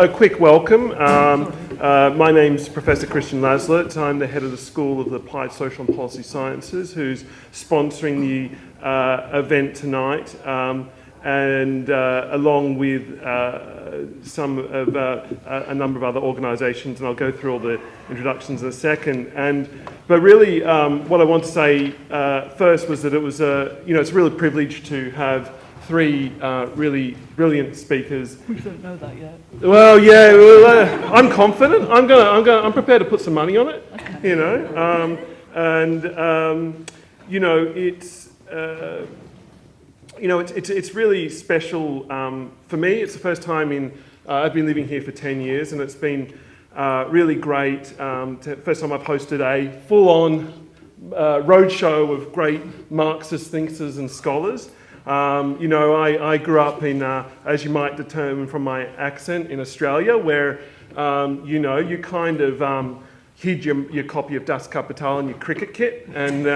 a quick welcome. My name's Professor Kristian Lasslett. I'm the head of the School of Applied Social and Policy Sciences, who's sponsoring the event tonight, and along with some of a number of other organisations, and I'll go through all the introductions in a second. But really, what I want to say first was that it was it's a real privilege to have three really brilliant speakers. We don't know that yet. Well, yeah, well, I'm confident. I'm prepared to put some money on it. Okay. It's really special for me. It's the first time I've been living here for 10 years, and it's been really great. First time I've hosted a full-on roadshow of great Marxist thinkers and scholars. I grew up in, as you might determine from my accent, in Australia, where, you kind of hid your copy of Das Kapital in your cricket kit, and,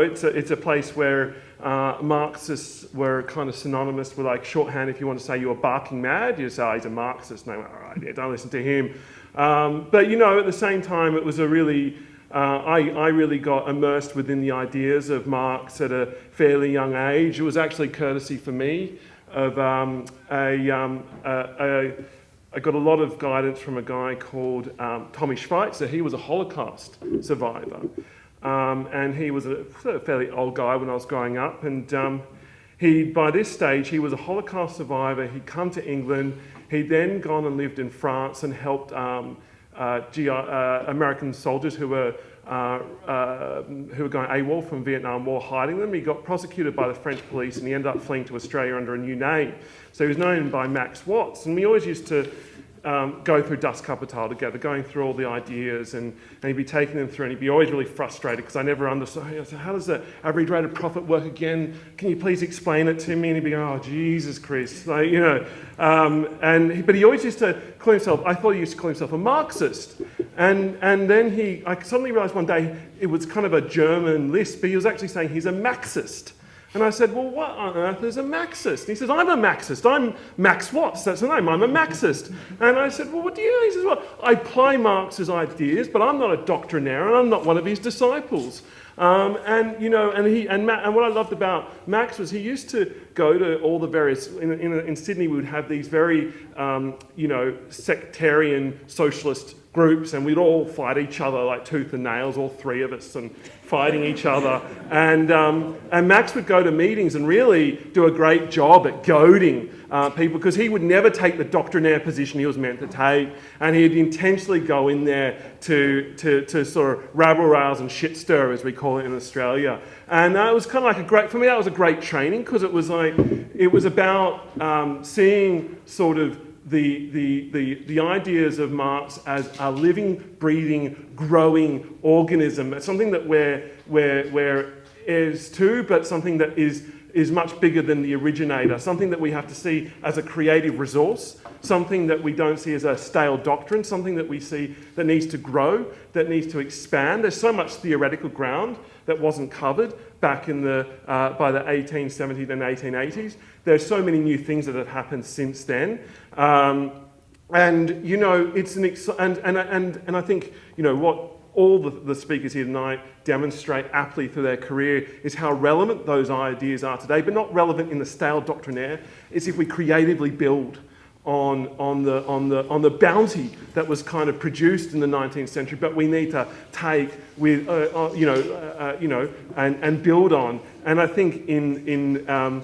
it's a place where Marxists were kind of synonymous with, like, shorthand. If you want to say you were barking mad, you say, oh, he's a Marxist. No, all right, yeah, don't listen to him. But at the same time, it was a really... I really got immersed within the ideas of Marx at a fairly young age. It was actually courtesy for me of I got a lot of guidance from a guy called Tommy Schweitzer. He was a Holocaust survivor, and he was a fairly old guy when I was growing up. And by this stage, he was a Holocaust survivor. He'd come to England. He'd then gone and lived in France and helped American soldiers who were going AWOL from Vietnam War, hiding them. He got prosecuted by the French police, and he ended up fleeing to Australia under a new name. So he was known by Max Watts, and we always used to go through Das Kapital together, going through all the ideas, and he'd be taking them through, and he'd be always really frustrated because I never understood. I said, how does the average rate of profit work again? Can you please explain it to me? And he'd be going, oh, Jesus Christ, but he always used to call himself, I thought he used to call himself a Marxist. And then I suddenly realised one day it was kind of a German lisp, but he was actually saying he's a Marxist. And I said, well, what on earth is a Marxist? And he says, I'm a Marxist. I'm Max Watts. That's the name. I'm a Marxist. And I said, well, what do you know? He says, well, I apply Marx's ideas, but I'm not a doctrinaire, and I'm not one of his disciples. And what I loved about Max was he used to go to all the various, in Sydney we would have these very, sectarian socialist groups, and we'd all fight each other like tooth and nails, all three of us, and fighting each other. And Max would go to meetings and really do a great job at goading people, because he would never take the doctrinaire position he was meant to take, and he'd intentionally go in there to sort of rabble-rouse and shit stir, as we call it in Australia. And it was kind of like for me that was a great training, because it was about seeing sort of the ideas of Marx as a living, breathing, growing organism. It's something that we're heirs to, but something that is much bigger than the originator, something that we have to see as a creative resource, something that we don't see as a stale doctrine, something that we see that needs to grow, that needs to expand. There's so much theoretical ground that wasn't covered back in by the 1870s and 1880s. There's so many new things that have happened since then. It's and I think, what all the speakers here tonight demonstrate aptly through their career is how relevant those ideas are today, but not relevant in the stale doctrinaire. It's if we creatively build on the bounty that was kind of produced in the 19th century, but we need to take with and build on. And I think in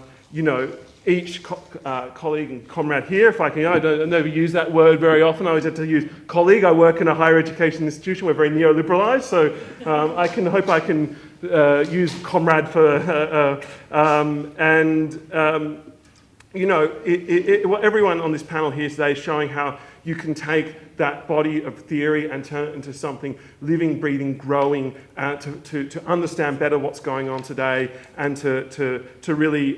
each colleague and comrade here, if I can, I don't never use that word very often. I always have to use colleague. I work in a higher education institution. We're very neoliberalised, so I hope I can use comrade for everyone on this panel here today is showing how you can take that body of theory and turn it into something living, breathing, growing, to understand better what's going on today, and to really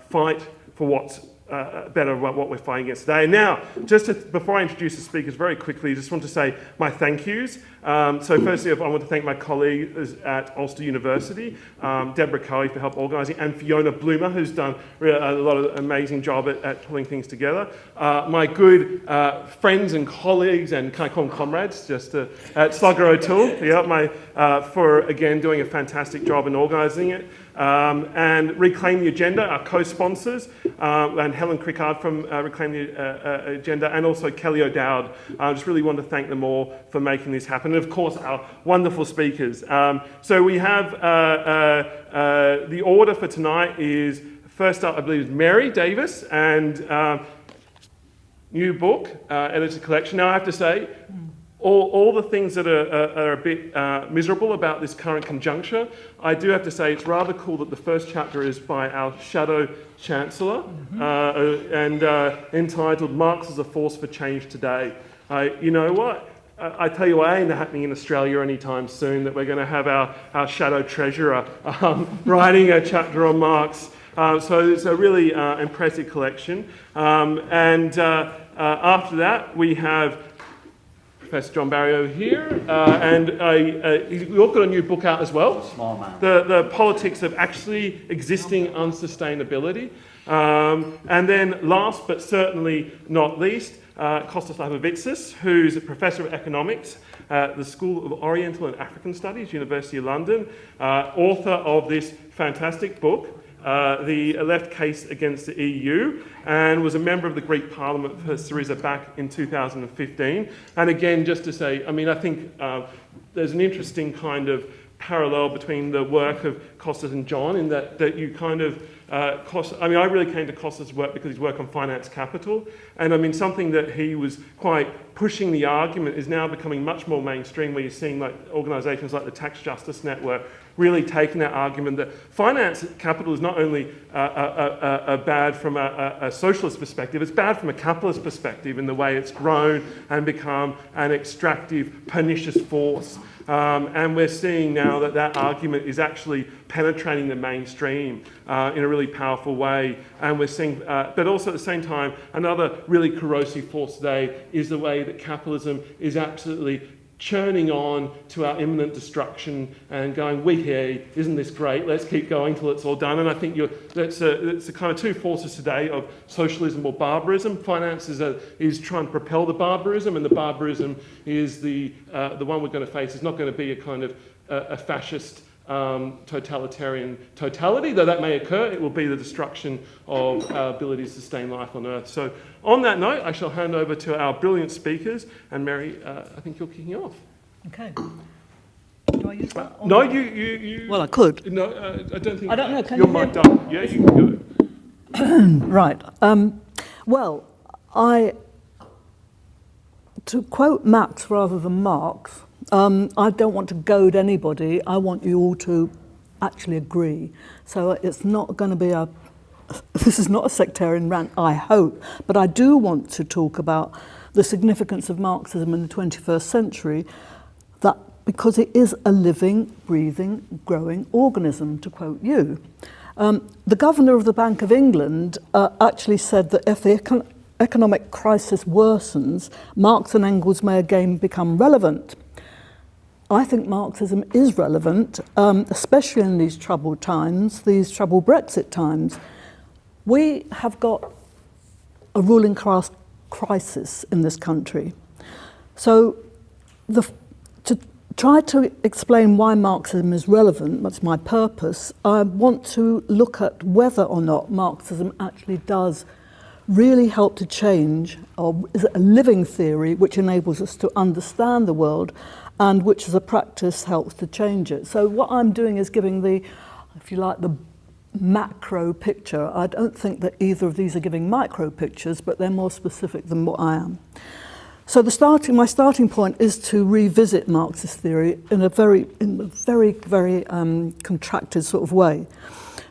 fight for what's better about what we're fighting against today. And now, before I introduce the speakers very quickly, I just want to say my thank yous. So firstly, I want to thank my colleagues at Ulster University, Deborah Coe for help organising, and Fiona Bloomer, who's done a lot of amazing job at pulling things together. My good friends and colleagues, and can I call them comrades, at Slugger O'Toole, for again doing a fantastic job in organising it. And Reclaim the Agenda, our co-sponsors, and Helen Crickard from Reclaim the Agenda, and also Kelly O'Dowd. I just really want to thank them all for making this happen. And of course, our wonderful speakers. So we have the order for tonight is, first up, I believe, is Mary Davis, and new book, edited collection. Now I have to say, all the things that are a bit miserable about this current conjuncture, I do have to say it's rather cool that the first chapter is by our Shadow Chancellor, and entitled Marx as a Force for Change Today. You know what? I tell you what ain't happening in Australia anytime soon, that we're going to have our Shadow Treasurer writing a chapter on Marx. So it's a really impressive collection. And after that, we have Professor John Barrio here, and we've all got a new book out as well. Small man. The Politics of Actually Existing Unsustainability. And then last but certainly not least, Costas Lapavitsas, who's a Professor of Economics at the School of Oriental and African Studies, University of London, author of this fantastic book, The Left Case Against the EU, and was a member of the Greek Parliament for Syriza back in 2015. And again, just to say, I mean, I think there's an interesting kind of parallel between the work of Costas and John, in that you kind of, I really came to Costas' work because his work on finance capital, and I mean, something that he was quite pushing the argument is now becoming much more mainstream, where you're seeing like organisations like the Tax Justice Network really taking that argument that finance capital is not only bad from a socialist perspective, it's bad from a capitalist perspective in the way it's grown and become an extractive, pernicious force. And we're seeing now that argument is actually penetrating the mainstream in a really powerful way. And we're seeing, but also at the same time, another really corrosive force today is the way that capitalism is absolutely churning on to our imminent destruction and going, we here, isn't this great? Let's keep going till it's all done. And I think that's the kind of two forces today of socialism or barbarism. Finance is trying to propel the barbarism, and the barbarism is the one we're going to face is not going to be a kind of a fascist totalitarian totality, though that may occur. It will be the destruction of our ability to sustain life on Earth. So on that note, I shall hand over to our brilliant speakers, and Mary, I think you're kicking off. Okay. Do I use that? No, you. Well, I could. No, I don't think. I don't know. Can you're you mic'd up. Yeah, you can go. Right. Well, to quote Max rather than Marx, I don't want to goad anybody. I want you all to actually agree. So it's not going to be this is not a sectarian rant, I hope, but I do want to talk about the significance of Marxism in the 21st century, that because it is a living, breathing, growing organism, to quote you. The governor of the Bank of England actually said that if the economic crisis worsens, Marx and Engels may again become relevant. I think Marxism is relevant, especially in these troubled times, these troubled Brexit times. We have got a ruling class crisis in this country. So to try to explain why Marxism is relevant, that's my purpose, I want to look at whether or not Marxism actually does really help to change, or is it a living theory which enables us to understand the world and which as a practice helps to change it. So what I'm doing is giving the, if you like, the macro picture. I don't think that either of these are giving micro pictures, but they're more specific than what I am. So my starting point is to revisit Marxist theory in a very contracted sort of way.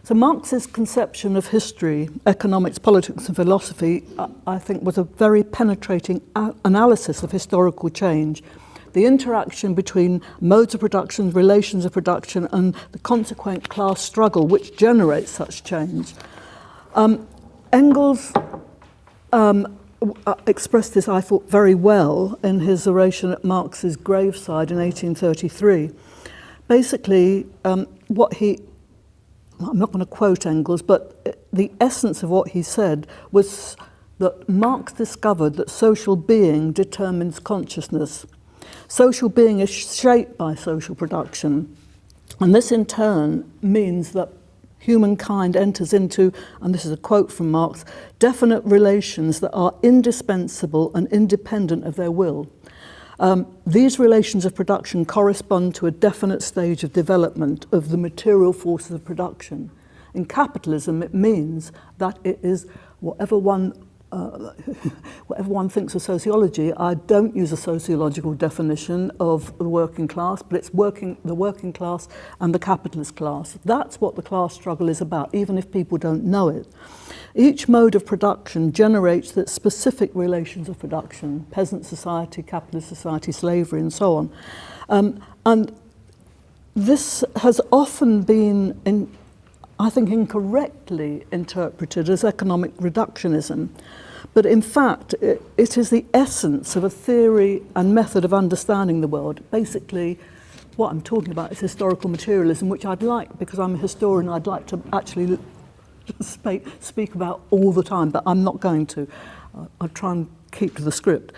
So Marx's conception of history, economics, politics and philosophy, I think was a very penetrating analysis of historical change, the interaction between modes of production, relations of production, and the consequent class struggle which generates such change. Engels expressed this, I thought, very well in his oration at Marx's graveside in 1833. Basically, I'm not going to quote Engels, but the essence of what he said was that Marx discovered that social being determines consciousness. Social being is shaped by social production, and this in turn means that humankind enters into, and this is a quote from Marx, definite relations that are indispensable and independent of their will. These relations of production correspond to a definite stage of development of the material forces of production. In capitalism, it means that it is whatever one thinks of sociology. I don't use a sociological definition of the working class, but it's the working class and the capitalist class. That's what the class struggle is about, even if people don't know it. Each mode of production generates its specific relations of production: peasant society, capitalist society, slavery, and so on. And this has often been, I think, incorrectly interpreted as economic reductionism. But in fact, it is the essence of a theory and method of understanding the world. Basically, what I'm talking about is historical materialism, which I'd like, because I'm a historian, I'd like to actually speak about all the time, but I'm not going to. I'll try and keep to the script.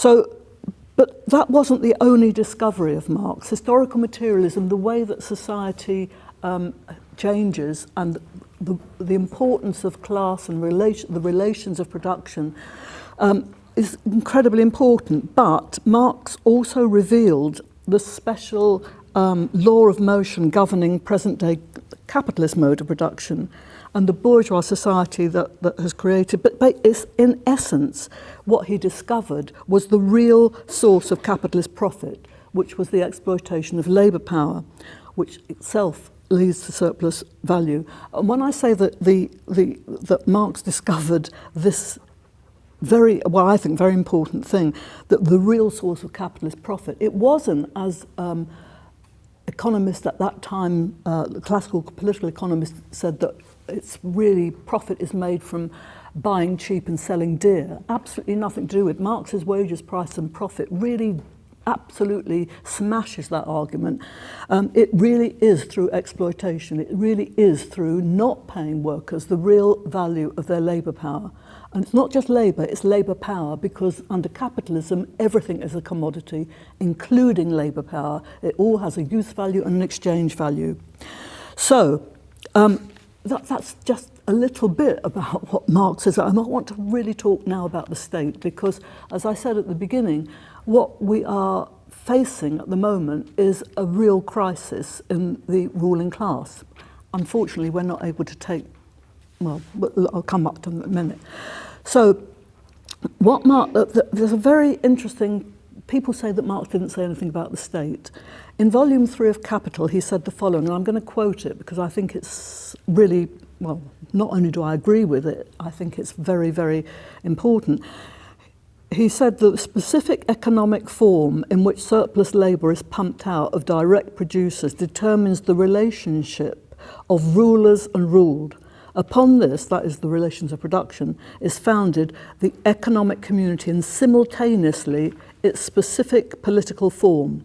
But that wasn't the only discovery of Marx. Historical materialism, the way that society changes, and the importance of class and the relations of production is incredibly important. But Marx also revealed the special law of motion governing present-day capitalist mode of production and the bourgeois society that has created. But it's, in essence, what he discovered was the real source of capitalist profit, which was the exploitation of labour power, which itself leads to surplus value. And when I say that that Marx discovered this I think very important thing, that the real source of capitalist profit, it wasn't, as economists at that time, classical political economists said, that it's really profit is made from buying cheap and selling dear. Absolutely nothing to do with Marx's wages, price and profit. Really absolutely smashes that argument. It really is through exploitation. It really is through not paying workers the real value of their labour power. And it's not just labour, it's labour power, because under capitalism, everything is a commodity, including labour power. It all has a use value and an exchange value. So that's just a little bit about what Marx is. I want to really talk now about the state, because, as I said at the beginning, what we are facing at the moment is a real crisis in the ruling class. Unfortunately, we're not able to take, well, I'll come up to it in a minute. So, there's a very interesting, people say that Marx didn't say anything about the state. In volume 3 of Capital, he said the following, and I'm going to quote it because I think it's really, well, not only do I agree with it, I think it's very, very important. He said the specific economic form in which surplus labour is pumped out of direct producers determines the relationship of rulers and ruled. Upon this, that is the relations of production, is founded the economic community and simultaneously its specific political form.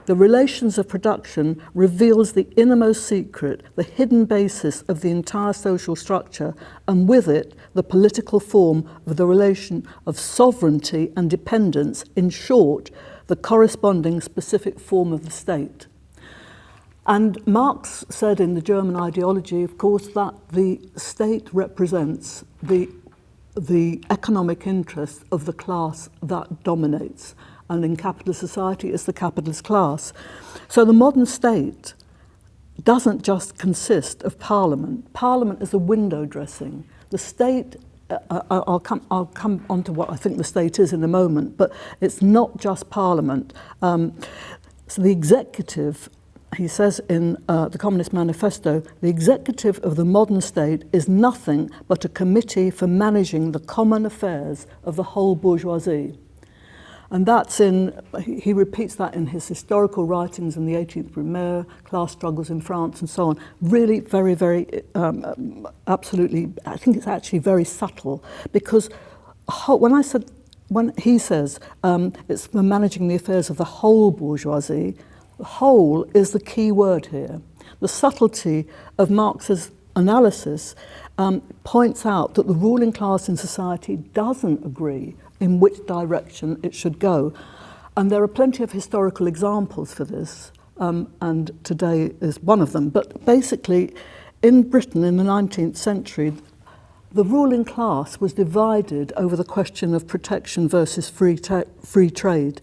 The relations of production reveals the innermost secret, the hidden basis of the entire social structure, and with it, the political form of the relation of sovereignty and dependence, in short, the corresponding specific form of the state. And Marx said in the German ideology, of course, that the state represents the economic interest of the class that dominates. And in capitalist society, it's the capitalist class. So the modern state doesn't just consist of parliament. Parliament is a window dressing. The state, I'll come on to what I think the state is in a moment, but it's not just parliament. So the executive, he says in the Communist Manifesto, the executive of the modern state is nothing but a committee for managing the common affairs of the whole bourgeoisie. And that's he repeats that in his historical writings in the 18th Brumaire, class struggles in France and so on. Really very, very, absolutely, I think it's actually very subtle, because when he says it's for managing the affairs of the whole bourgeoisie, whole is the key word here. The subtlety of Marx's analysis points out that the ruling class in society doesn't agree in which direction it should go. And there are plenty of historical examples for this, and today is one of them. But basically, in Britain in the 19th century, the ruling class was divided over the question of protection versus free trade,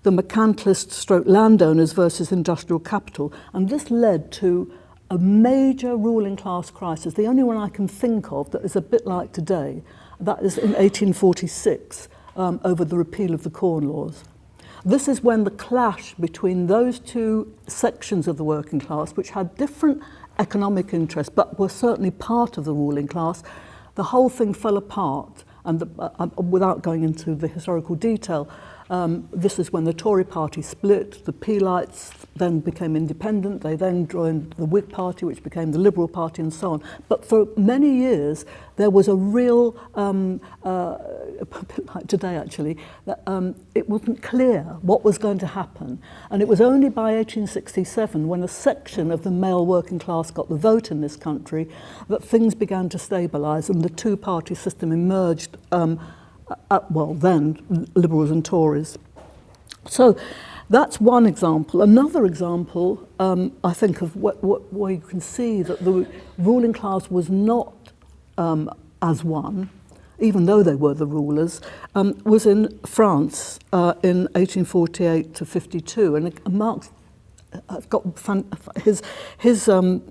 the mercantilist landowners versus industrial capital. And this led to a major ruling class crisis, the only one I can think of that is a bit like today. That is in 1846, over the repeal of the Corn Laws. This is when the clash between those two sections of the working class, which had different economic interests but were certainly part of the ruling class, the whole thing fell apart. And without going into the historical detail, this is when the Tory party split, the Peelites then became independent, they then joined the Whig party, which became the Liberal party, and so on. But for many years, there was a real, a bit like today actually, that it wasn't clear what was going to happen. And it was only by 1867, when a section of the male working class got the vote in this country, that things began to stabilise and the two-party system emerged, well then, Liberals and Tories. So that's one example. Another example, I think, of where you can see that the ruling class was not as one, even though they were the rulers, was in France in 1848 to 52. And Marx got his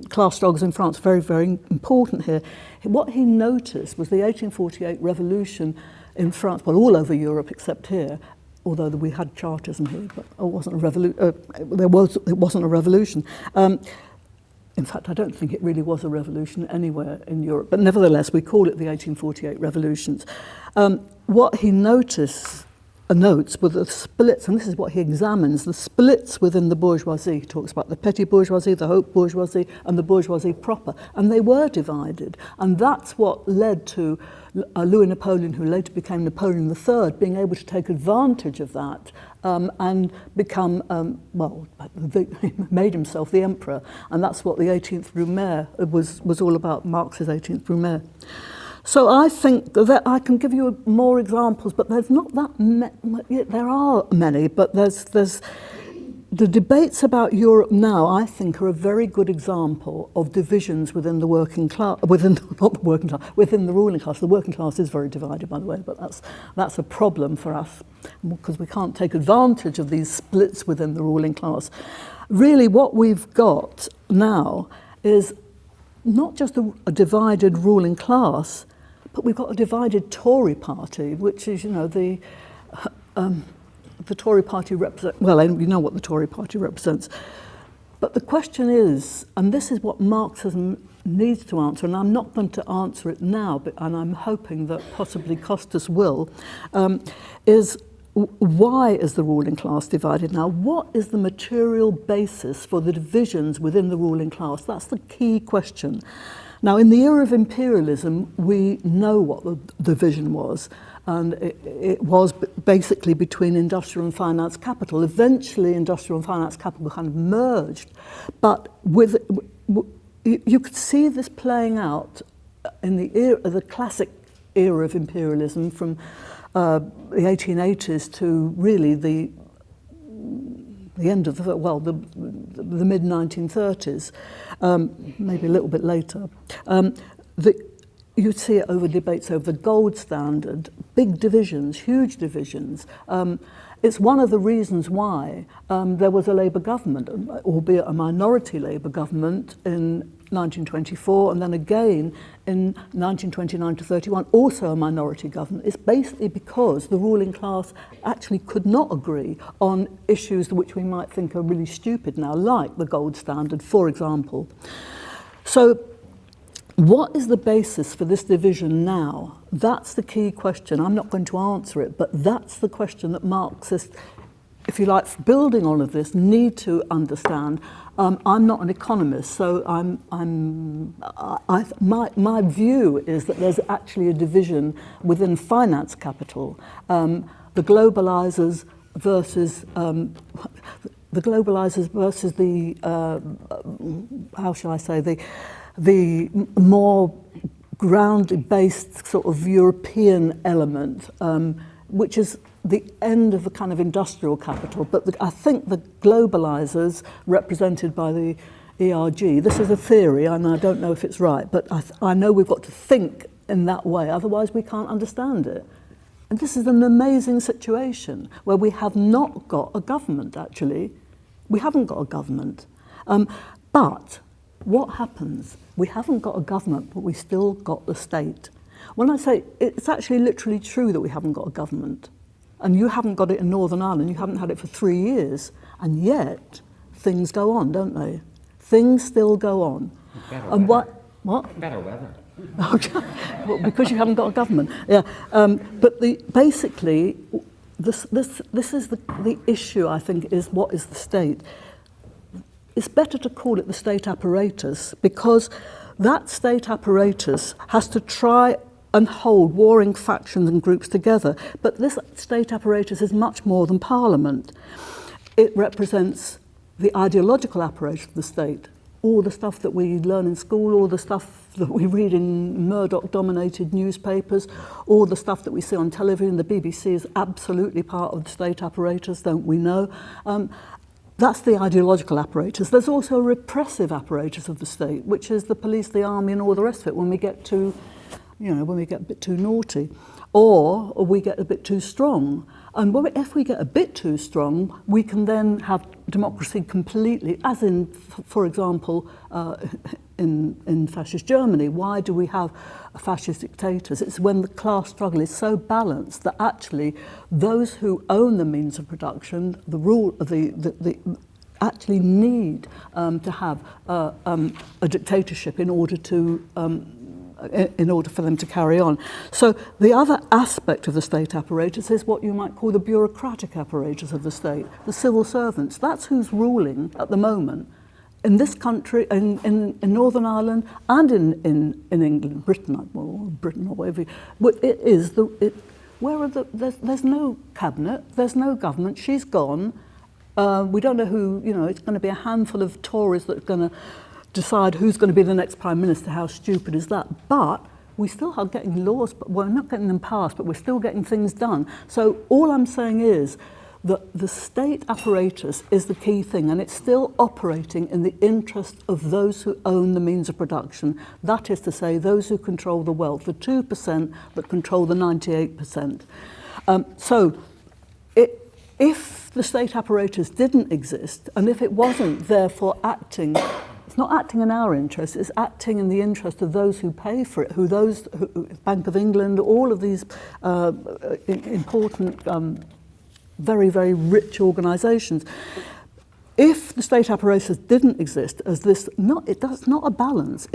class struggles in France very, very important here. What he noticed was the 1848 revolution in France, well, all over Europe except here, although we had Chartism here, but it wasn't it wasn't a revolution. In fact, I don't think it really was a revolution anywhere in Europe, but nevertheless, we call it the 1848 revolutions. What he notes were the splits, and this is what he examines, the splits within the bourgeoisie. He talks about the petty bourgeoisie, the haute bourgeoisie, and the bourgeoisie proper. And they were divided. And that's what led to Louis Napoleon, who later became Napoleon III, being able to take advantage of that and become, he made himself the emperor. And that's what the 18th Brumaire was all about, Marx's 18th Brumaire. So I think that I can give you more examples, but there's not that many. There are many, but there's the debates about Europe now, I think, are a very good example of divisions within the working class, within the ruling class. The working class is very divided, by the way, but that's a problem for us because we can't take advantage of these splits within the ruling class. Really, what we've got now is not just a divided ruling class, but we've got a divided Tory party, which is, the Tory party represents, well, you know what the Tory party represents. But the question is, and this is what Marxism needs to answer, and I'm not going to answer it now, and I'm hoping that possibly Costas will, is why is the ruling class divided now? What is the material basis for the divisions within the ruling class? That's the key question. Now, in the era of imperialism, we know what the division was, and it was basically between industrial and finance capital. Eventually, industrial and finance capital kind of merged, but you could see this playing out in the classic era of imperialism from the 1880s to really the end of the mid-1930s, maybe a little bit later. You'd see it over debates over the gold standard, big divisions, huge divisions. It's one of the reasons why there was a Labour government, albeit a minority Labour government in 1924, and then again in 1929 to 31, also a minority government. It's basically because the ruling class actually could not agree on issues which we might think are really stupid now, like the gold standard, for example. So what is the basis for this division now? That's the key question. I'm not going to answer it, but that's the question that Marxists if you like, building all of this, need to understand. I'm not an economist, so my view is that there's actually a division within finance capital, the globalizers versus the how shall I say, the more ground-based sort of European element, which is the end of the kind of industrial capital. But I think the globalizers, represented by the ERG, this is a theory, and I don't know if it's right, but I know we've got to think in that way, otherwise we can't understand it. And this is an amazing situation where we have not got a government, actually. We haven't got a government. But what happens? We haven't got a government, but we still got the state. When I say, it's actually literally true that we haven't got a government. And you haven't got it in Northern Ireland, you haven't had it for 3 years. And yet, things go on, don't they? Things still go on. Better and weather. What? Better weather. Okay. Well, because you haven't got a government. Yeah. But basically, this is the issue, I think, is what is the state? It's better to call it the state apparatus, because that state apparatus has to try and hold warring factions and groups together. But this state apparatus is much more than Parliament. It represents the ideological apparatus of the state. All the stuff that we learn in school, all the stuff that we read in Murdoch-dominated newspapers, all the stuff that we see on television. The BBC is absolutely part of the state apparatus, don't we know? That's the ideological apparatus. There's also a repressive apparatus of the state, which is the police, the army, and all the rest of it when we get to, when we get a bit too naughty, or we get a bit too strong. And if we get a bit too strong, we can then have democracy completely, as in, for example, in fascist Germany. Why do we have fascist dictators? It's when the class struggle is so balanced that actually those who own the means of production, actually need to have a dictatorship in order for them to carry on. So the other aspect of the state apparatus is what you might call the bureaucratic apparatus of the state, the civil servants. That's who's ruling at the moment in this country, in Northern Ireland, and in England, Britain or whatever. There's no cabinet, there's no government. She's gone. We don't know who. It's going to be a handful of Tories that's going to decide who's going to be the next Prime Minister. How stupid is that? But we still are getting laws, but we're not getting them passed, but we're still getting things done. So all I'm saying is that the state apparatus is the key thing, and it's still operating in the interest of those who own the means of production. That is to say, those who control the wealth, the 2% that control the 98%. If the state apparatus didn't exist, and if it wasn't therefore acting, it's not acting in our interest, it's acting in the interest of those who pay for it, Bank of England, all of these important, very, very rich organisations. If the state apparatus didn't exist as this, that's not a balance.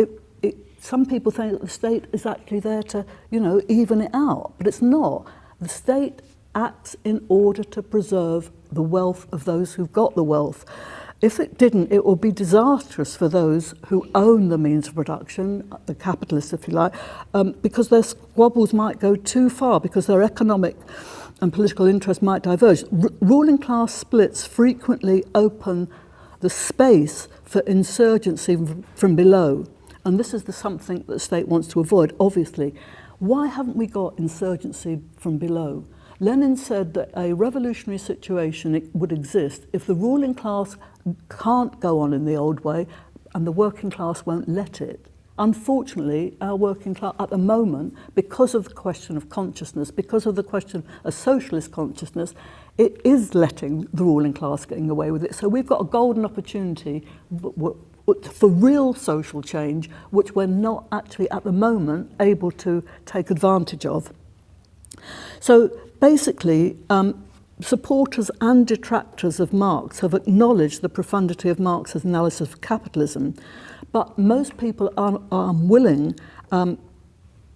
Some people think that the state is actually there to, even it out, but it's not. The state acts in order to preserve the wealth of those who've got the wealth. If it didn't, it would be disastrous for those who own the means of production, the capitalists, if you like, because their squabbles might go too far, because their economic and political interests might diverge. Ruling class splits frequently open the space for insurgency from below. And this is something that the state wants to avoid, obviously. Why haven't we got insurgency from below? Lenin said that a revolutionary situation would exist if the ruling class can't go on in the old way and the working class won't let it. Unfortunately, our working class at the moment, because of the question of consciousness, because of the question of socialist consciousness, it is letting the ruling class getting away with it. So we've got a golden opportunity for real social change, which we're not actually at the moment able to take advantage of. So basically, supporters and detractors of Marx have acknowledged the profundity of Marx's analysis of capitalism, but most people are unwilling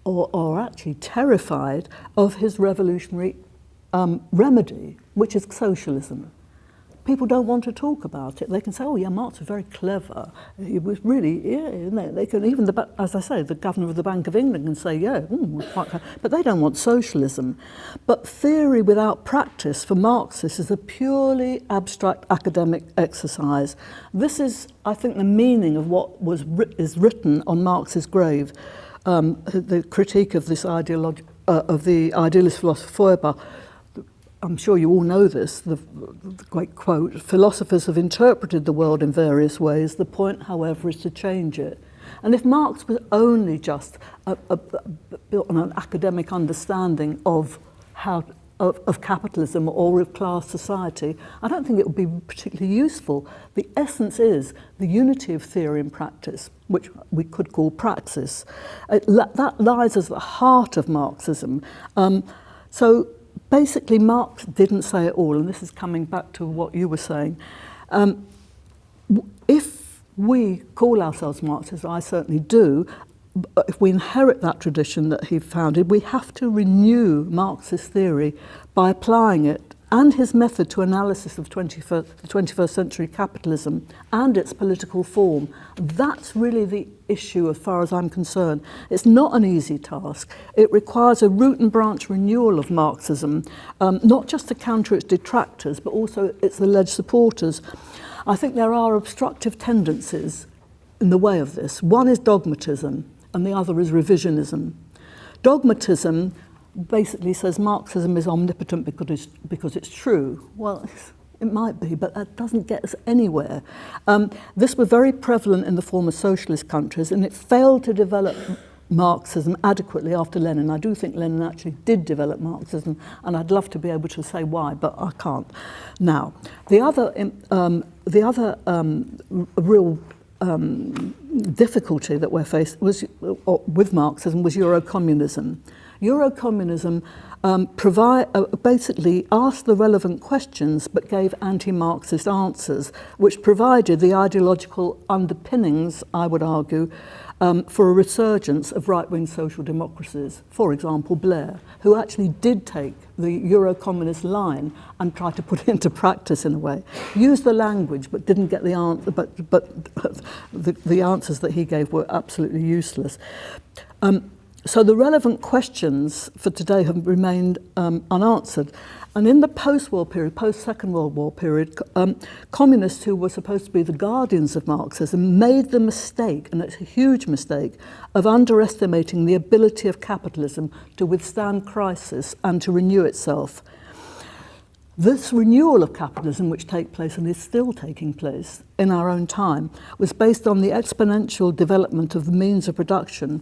or actually terrified of his revolutionary remedy, which is socialism. people don't want to talk about it. They can say, oh yeah, Marx was very clever. He was really, yeah, they can even, as I say, the governor of the Bank of England can say, yeah, quite clever. But they don't want socialism. But theory without practice for Marxists is a purely abstract academic exercise. This is, I think, the meaning of what is written on Marx's grave, the critique of this of the idealist philosopher Feuerbach. I'm sure you all know this, the great quote, philosophers have interpreted the world in various ways. The point, however, is to change it. And if Marx was only just built on an academic understanding of capitalism or of class society, I don't think it would be particularly useful. The essence is the unity of theory and practice, which we could call praxis. That lies at the heart of Marxism. So basically, Marx didn't say it all, and this is coming back to what you were saying. If we call ourselves Marxists, I certainly do, if we inherit that tradition that he founded, we have to renew Marxist theory by applying it and his method to analysis of 21st century capitalism and its political form. That's really the issue as far as I'm concerned. It's not an easy task. It requires a root and branch renewal of Marxism, not just to counter its detractors, but also its alleged supporters. I think there are obstructive tendencies in the way of this. One is dogmatism, and the other is revisionism. Dogmatism basically says Marxism is omnipotent because it's true. Well, it might be, but that doesn't get us anywhere. This was very prevalent in the former socialist countries, and it failed to develop Marxism adequately after Lenin. I do think Lenin actually did develop Marxism, and I'd love to be able to say why, but I can't. Now, the other real difficulty that we're faced with Marxism was Eurocommunism. Eurocommunism basically asked the relevant questions but gave anti-Marxist answers, which provided the ideological underpinnings, I would argue, for a resurgence of right-wing social democracies. For example, Blair, who actually did take the Eurocommunist line and try to put it into practice in a way. Used the language but didn't get the answer, but the answers that he gave were absolutely useless. So the relevant questions for today have remained unanswered. And in the post-war period, post-Second World War period, communists who were supposed to be the guardians of Marxism made the mistake, and it's a huge mistake, of underestimating the ability of capitalism to withstand crisis and to renew itself. This renewal of capitalism, which takes place and is still taking place in our own time, was based on the exponential development of the means of production.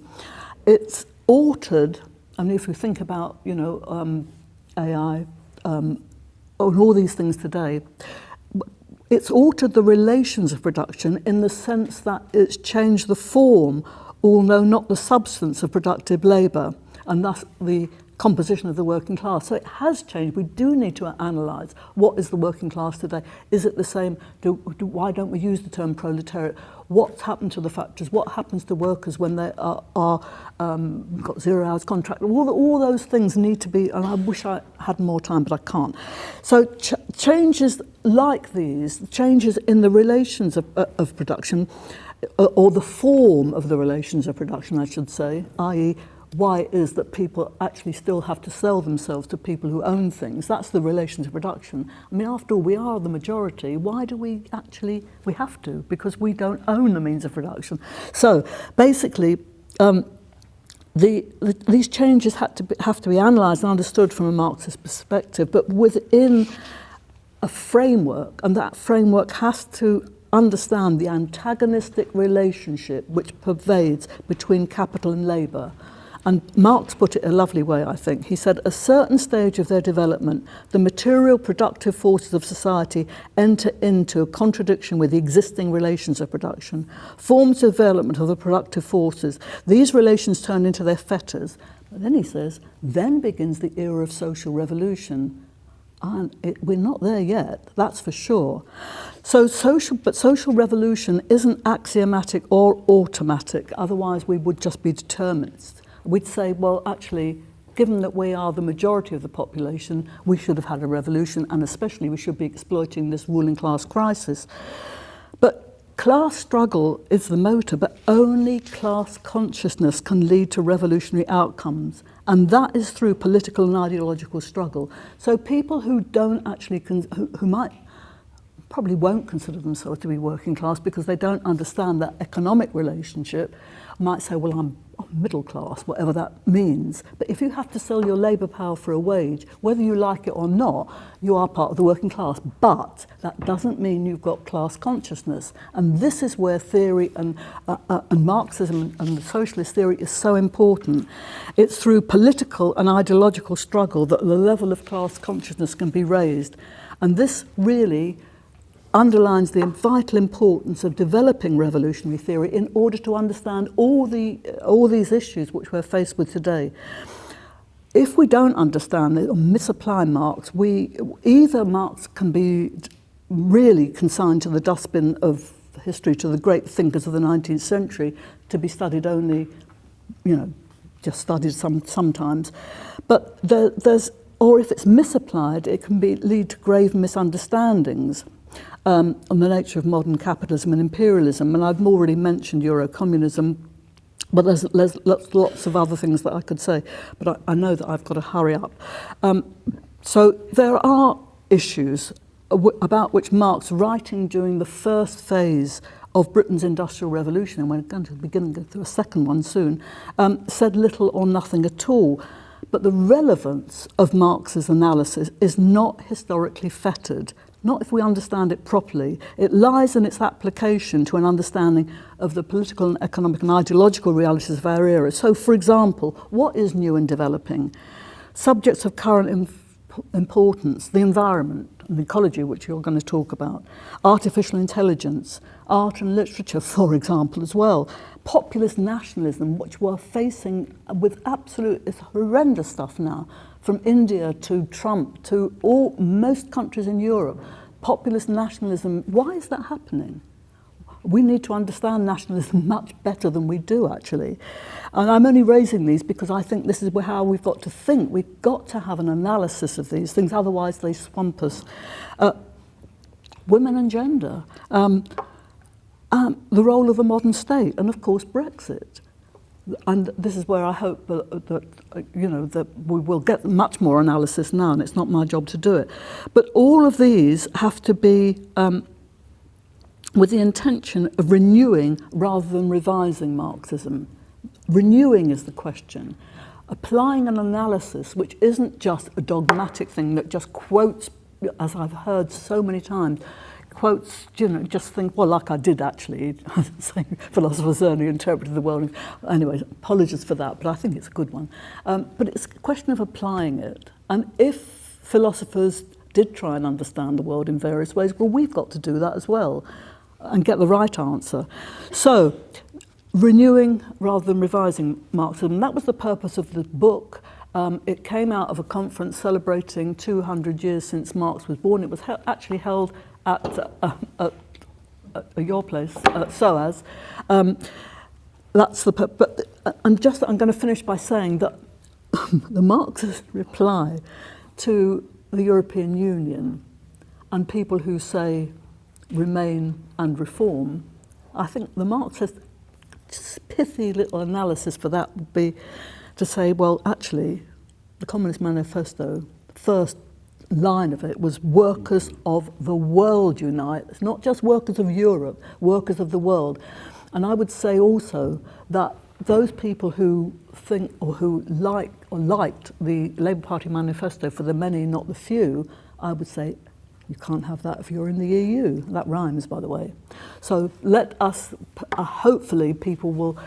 It's altered, and if you think about, AI, and all these things today, it's altered the relations of production in the sense that it's changed the form, although not the substance of productive labour, and thus the composition of the working class. So it has changed. We do need to analyse what is the working class today. Is it the same? Why don't we use the term proletariat? What's happened to the factories? What happens to workers when they are got 0 hours contract? All those things need to be, and I wish I had more time, but I can't. So changes like these, changes in the relations of production, or the form of the relations of production, I should say, i.e. why it is that people actually still have to sell themselves to people who own things. That's the relations of production. I mean, after all, we are the majority. Why do we actually, we have to, because we don't own the means of production. So basically, these changes have to be analysed and understood from a Marxist perspective, but within a framework, and that framework has to understand the antagonistic relationship which pervades between capital and labour. And Marx put it a lovely way, I think. He said, at a certain stage of their development, the material productive forces of society enter into a contradiction with the existing relations of production. Forms of development of the productive forces. These relations turn into their fetters. But then he says, then begins the era of social revolution. And we're not there yet, that's for sure. So social revolution isn't axiomatic or automatic, otherwise we would just be determinists. We'd say, well, actually, given that we are the majority of the population, we should have had a revolution, and especially we should be exploiting this ruling class crisis. But class struggle is the motor, but only class consciousness can lead to revolutionary outcomes. And that is through political and ideological struggle. So people who don't actually, who might, probably won't consider themselves to be working class because they don't understand that economic relationship, might say, well, I'm middle class, whatever that means. But if you have to sell your labour power for a wage, whether you like it or not, you are part of the working class. But that doesn't mean you've got class consciousness. And this is where theory and Marxism and the socialist theory is so important. It's through political and ideological struggle that the level of class consciousness can be raised. And this really underlines the vital importance of developing revolutionary theory in order to understand all these issues which we're faced with today. If we don't understand it or misapply Marx, either Marx can be really consigned to the dustbin of history, to the great thinkers of the 19th century, to be studied only, just studied sometimes. But or if it's misapplied, it can lead to grave misunderstandings on the nature of modern capitalism and imperialism. And I've already mentioned Eurocommunism, but there's lots of other things that I could say, but I know that I've got to hurry up. So there are issues about which Marx, writing during the first phase of Britain's Industrial Revolution, and we're going to begin to go through a second one soon, said little or nothing at all. But the relevance of Marx's analysis is not historically fettered. Not if we understand it properly. It lies in its application to an understanding of the political and economic and ideological realities of our era. So, for example, what is new and developing? Subjects of current importance, the environment and ecology, which you're going to talk about, artificial intelligence, art and literature, for example, as well, populist nationalism, which we're facing with it's horrendous stuff now, from India to Trump to most countries in Europe. Populist nationalism, why is that happening? We need to understand nationalism much better than we do, actually. And I'm only raising these because I think this is how we've got to think. We've got to have an analysis of these things, otherwise they swamp us. Women and gender, the role of the modern state, and of course Brexit. And this is where I hope that we will get much more analysis now, and it's not my job to do it. But all of these have to be with the intention of renewing rather than revising Marxism. Renewing is the question. Applying an analysis which isn't just a dogmatic thing that just quotes, as I've heard so many times, quotes, just think, well, like I did actually, saying philosophers only interpreted the world. Anyway, apologies for that, but I think it's a good one. But it's a question of applying it. And if philosophers did try and understand the world in various ways, well, we've got to do that as well and get the right answer. So, renewing rather than revising Marxism, that was the purpose of the book. It came out of a conference celebrating 200 years since Marx was born. It was actually held at your place, SOAS. That's the but I'm going to finish by saying that the Marxist reply to the European Union and people who say remain and reform, I think the Marxist pithy little analysis for that would be to say, well, actually, the Communist Manifesto, first line of it was workers of the world unite. It's not just workers of Europe, workers of the world. And I would say also that those people who think or who liked the Labour Party manifesto for the many, not the few, I would say you can't have that if you're in the EU. That rhymes, by the way. So let us, hopefully people will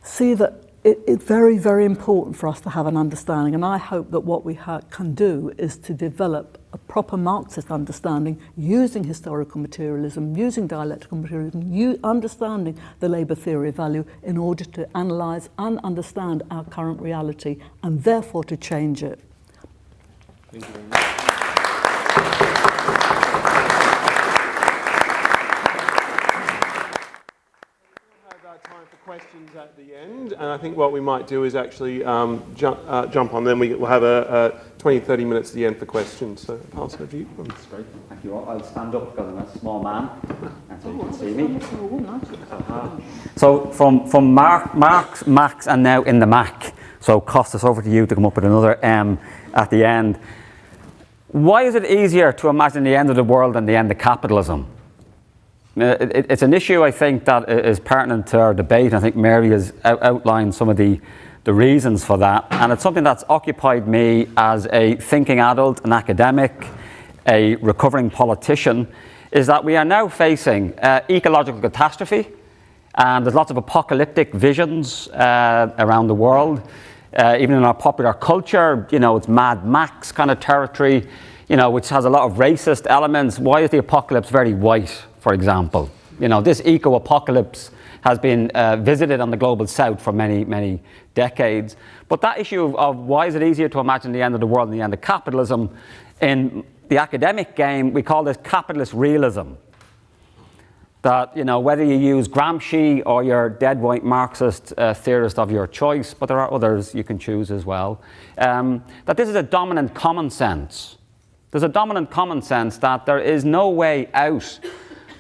see that it's very, very important for us to have an understanding, and I hope that what we can do is to develop a proper Marxist understanding using historical materialism, using dialectical materialism, understanding the labour theory of value in order to analyse and understand our current reality and therefore to change it. Thank you very much. Time for questions at the end, and I think what we might do is actually jump on. Then we'll have a 20, 30 minutes at the end for questions. So I'll pass over to you. That's great. Thank you all. I'll stand up because I'm a small man, and so you can see me. So from Marx, Max, and now in the Mac. So Costas, over to you to come up with another M at the end. Why is it easier to imagine the end of the world than the end of capitalism? It's an issue, I think, that is pertinent to our debate. I think Mary has outlined some of the reasons for that. And it's something that's occupied me as a thinking adult, an academic, a recovering politician, is that we are now facing ecological catastrophe. And there's lots of apocalyptic visions around the world. Even in our popular culture, it's Mad Max kind of territory, which has a lot of racist elements. Why is the apocalypse very white, for example? This eco-apocalypse has been visited on the global south for many, many decades. But that issue of why is it easier to imagine the end of the world than the end of capitalism, in the academic game, we call this capitalist realism. That, whether you use Gramsci or your dead white Marxist theorist of your choice, but there are others you can choose as well, that this is a dominant common sense. There's a dominant common sense that there is no way out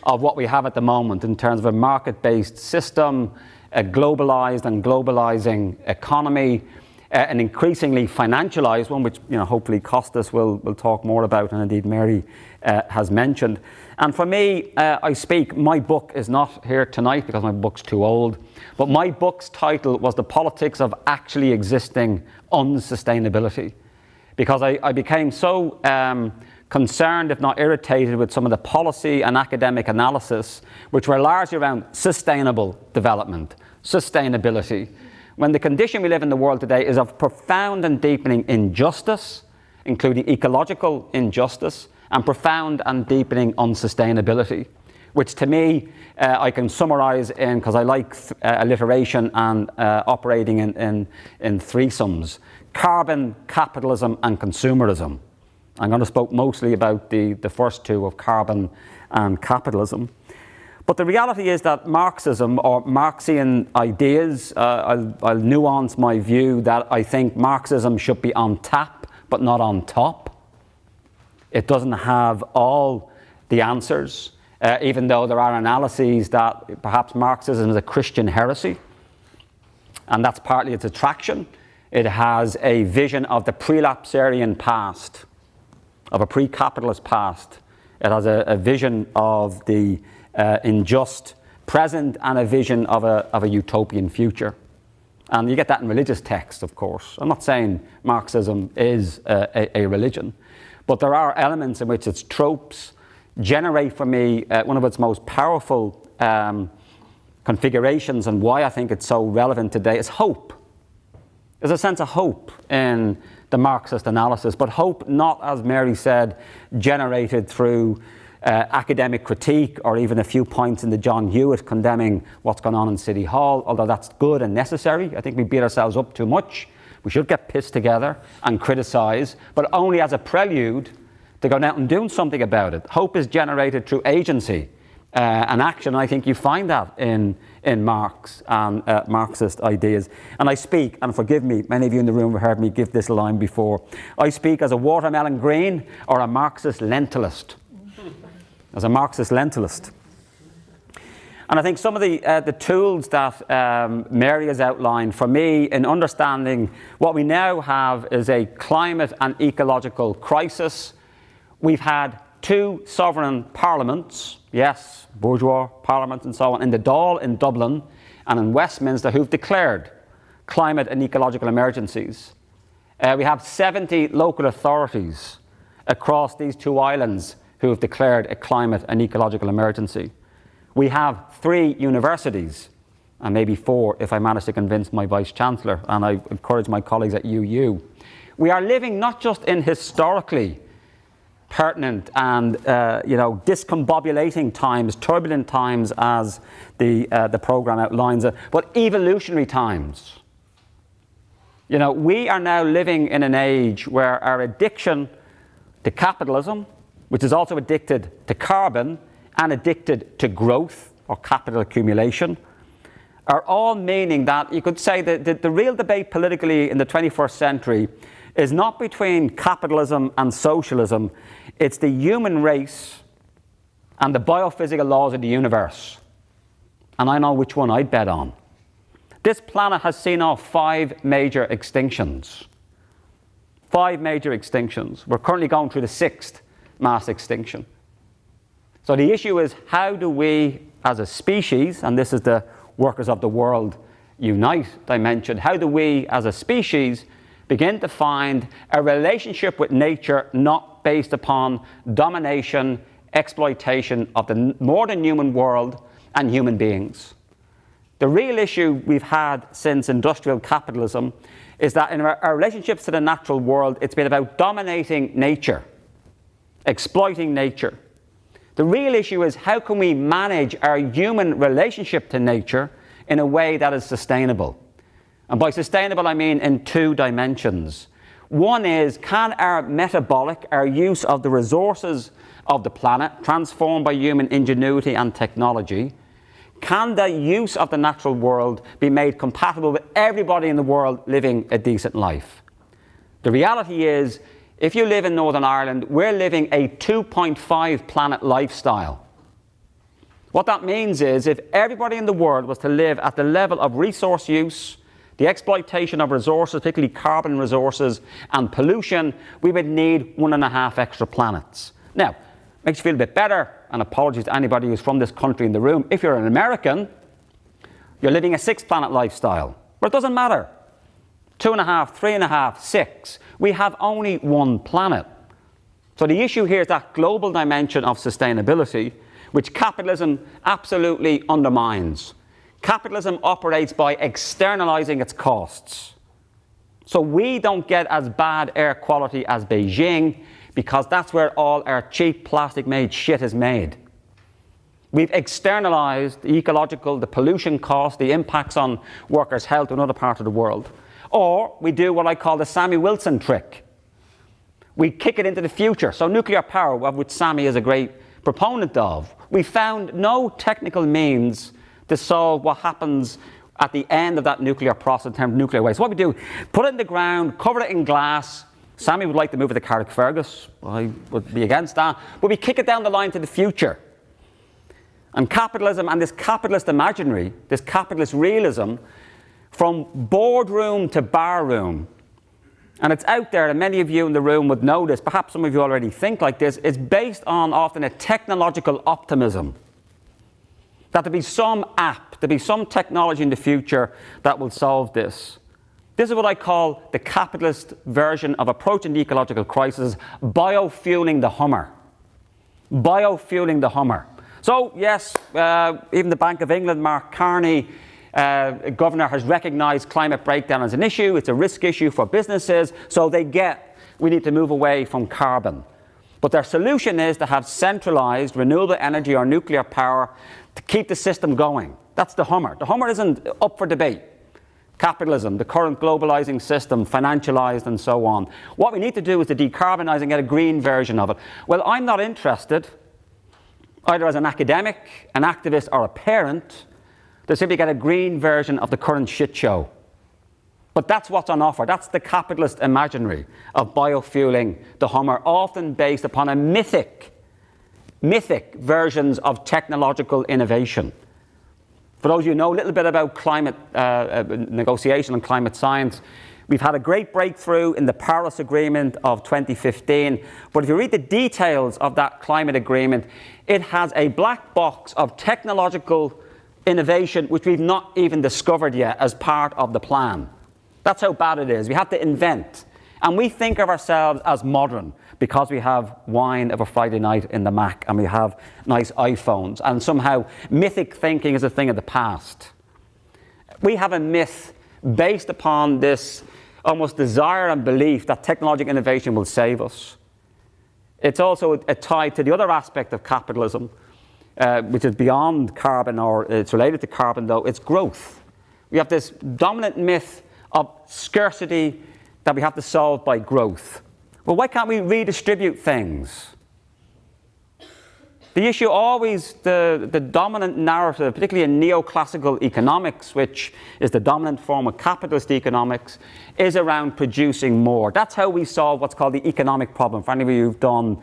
of what we have at the moment in terms of a market-based system, a globalized and globalizing economy, an increasingly financialized one, which hopefully Costas will talk more about, and indeed Mary has mentioned. And for me, my book is not here tonight because my book's too old, but my book's title was The Politics of Actually Existing Unsustainability, because I became so concerned, if not irritated, with some of the policy and academic analysis, which were largely around sustainable development, sustainability, when the condition we live in the world today is of profound and deepening injustice, including ecological injustice, and profound and deepening unsustainability, which to me I can summarize in, because I like alliteration and operating in threesomes: carbon, capitalism, and consumerism. I'm going to speak mostly about the first two, of carbon and capitalism. But the reality is that Marxism, or Marxian ideas, I'll nuance my view that I think Marxism should be on tap, but not on top. It doesn't have all the answers, even though there are analyses that perhaps Marxism is a Christian heresy. And that's partly its attraction. It has a vision of the prelapsarian past, of a pre-capitalist past. It has a vision of the unjust present and a vision of a utopian future. And you get that in religious texts, of course. I'm not saying Marxism is a religion, but there are elements in which its tropes generate for me one of its most powerful configurations, and why I think it's so relevant today is hope. There's a sense of hope in the Marxist analysis, but hope not, as Mary said, generated through academic critique, or even a few points in the John Hewitt condemning what's going on in City Hall, although that's good and necessary. I think we beat ourselves up too much. We should get pissed together and criticise, but only as a prelude to going out and doing something about it. Hope is generated through agency and action. I think you find that in Marx and Marxist ideas. And I speak, and forgive me, many of you in the room have heard me give this line before, I speak as a watermelon green or a Marxist lentilist. As a Marxist lentilist. And I think some of the tools that Mary has outlined for me in understanding what we now have is a climate and ecological crisis. We've had two sovereign parliaments, yes, bourgeois parliaments and so on, in the Dáil in Dublin and in Westminster, who've declared climate and ecological emergencies. We have 70 local authorities across these two islands who have declared a climate and ecological emergency. We have 3 universities, and maybe 4 if I manage to convince my Vice-Chancellor, and I encourage my colleagues at UU. We are living not just in historically pertinent and discombobulating times, turbulent times, as the programme outlines it, but evolutionary times. We are now living in an age where our addiction to capitalism, which is also addicted to carbon and addicted to growth or capital accumulation, are all meaning that you could say that the real debate politically in the 21st century is not between capitalism and socialism, it's the human race and the biophysical laws of the universe. And I know which one I'd bet on. This planet has seen off 5 major extinctions. 5 major extinctions. We're currently going through the 6th mass extinction. So the issue is, how do we as a species, and this is the Workers of the World Unite dimension, how do we as a species begin to find a relationship with nature not based upon domination, exploitation of the more than human world and human beings? The real issue we've had since industrial capitalism is that in our relationships to the natural world, it's been about dominating nature, exploiting nature. The real issue is, how can we manage our human relationship to nature in a way that is sustainable? And by sustainable, I mean in 2 dimensions. One is, can our metabolic, our use of the resources of the planet, transformed by human ingenuity and technology, can the use of the natural world be made compatible with everybody in the world living a decent life? The reality is, if you live in Northern Ireland, we're living a 2.5 planet lifestyle. What that means is, if everybody in the world was to live at the level of resource use, the exploitation of resources, particularly carbon resources and pollution, we would need 1.5 extra planets. Now, makes you feel a bit better, and apologies to anybody who's from this country in the room. If you're an American, you're living a 6 planet lifestyle. But it doesn't matter. 2.5, 3.5, 6. We have only 1 planet. So the issue here is that global dimension of sustainability, which capitalism absolutely undermines. Capitalism operates by externalizing its costs. So we don't get as bad air quality as Beijing, because that's where all our cheap plastic-made shit is made. We've externalized the ecological, the pollution costs, the impacts on workers' health in other parts of the world. Or we do what I call the Sammy Wilson trick. We kick it into the future. So nuclear power, of which Sammy is a great proponent of, we found no technical means to solve what happens at the end of that nuclear process in terms of nuclear waste. What we do, put it in the ground, cover it in glass. Sammy would like to move it to Carrickfergus. I would be against that. But we kick it down the line to the future. And capitalism and this capitalist imaginary, this capitalist realism, from boardroom to barroom, and it's out there, and many of you in the room would know this, perhaps some of you already think like this, is based on often a technological optimism. That there'll be some app, there'll be some technology in the future that will solve this. This is what I call the capitalist version of approaching the ecological crisis, biofueling the Hummer. Biofueling the Hummer. So, yes, even the Bank of England, Mark Carney, governor, has recognised climate breakdown as an issue. It's a risk issue for businesses, so we need to move away from carbon. But their solution is to have centralised renewable energy or nuclear power to keep the system going. That's the Hummer. The Hummer isn't up for debate. Capitalism, the current globalising system, financialised and so on. What we need to do is to decarbonise and get a green version of it. Well, I'm not interested, either as an academic, an activist or a parent, to simply get a green version of the current shit show. But that's what's on offer. That's the capitalist imaginary of biofueling the Hummer, often based upon a mythic versions of technological innovation. For those of you who know a little bit about climate negotiation and climate science, we've had a great breakthrough in the Paris Agreement of 2015. But if you read the details of that climate agreement, it has a black box of technological innovation which we've not even discovered yet as part of the plan. That's how bad it is. We have to invent. And we think of ourselves as modern because we have wine of a Friday night in the Mac and we have nice iPhones. And somehow mythic thinking is a thing of the past. We have a myth based upon this almost desire and belief that technological innovation will save us. It's also tied to the other aspect of capitalism, which is beyond carbon, or it's related to carbon though, it's growth. We have this dominant myth of scarcity that we have to solve by growth. Well, why can't we redistribute things? The issue always, the dominant narrative, particularly in neoclassical economics, which is the dominant form of capitalist economics, is around producing more. That's how we solve what's called the economic problem, for any of you who've done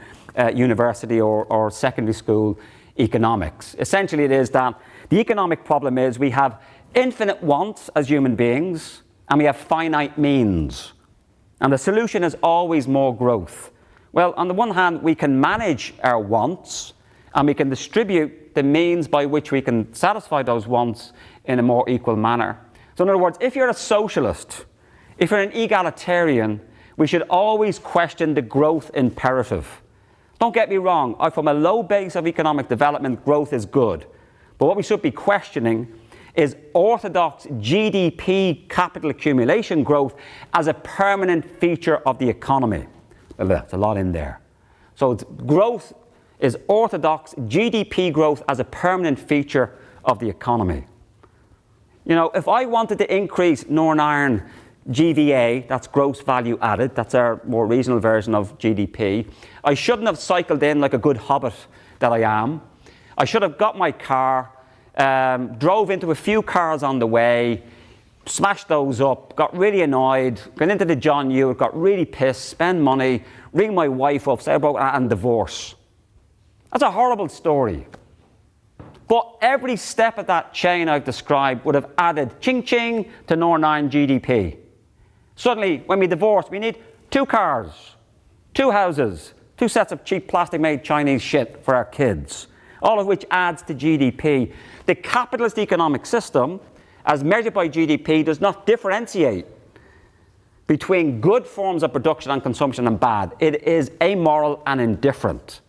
university or secondary school economics. Essentially it is that the economic problem is we have infinite wants as human beings and we have finite means. And the solution is always more growth. Well, on the one hand, we can manage our wants and we can distribute the means by which we can satisfy those wants in a more equal manner. So in other words, if you're a socialist, if you're an egalitarian, we should always question the growth imperative. Don't get me wrong, from a low base of economic development, growth is good. But what we should be questioning is orthodox GDP capital accumulation growth as a permanent feature of the economy. Well, that's a lot in there. So growth is orthodox GDP growth as a permanent feature of the economy. You know, if I wanted to increase Northern Ireland GVA, that's gross value added, that's our more regional version of GDP, I shouldn't have cycled in like a good hobbit that I am. I should have got my car, drove into a few cars on the way, smashed those up, got really annoyed, got into the John Hewitt, got really pissed, spend money, ring my wife up, say about and divorce. That's a horrible story. But every step of that chain I've described would have added ching-ching to Northern Ireland GDP. Suddenly, when we divorce, we need 2 cars, 2 houses, 2 sets of cheap plastic-made Chinese shit for our kids, all of which adds to GDP. The capitalist economic system, as measured by GDP, does not differentiate between good forms of production and consumption and bad. It is amoral and indifferent.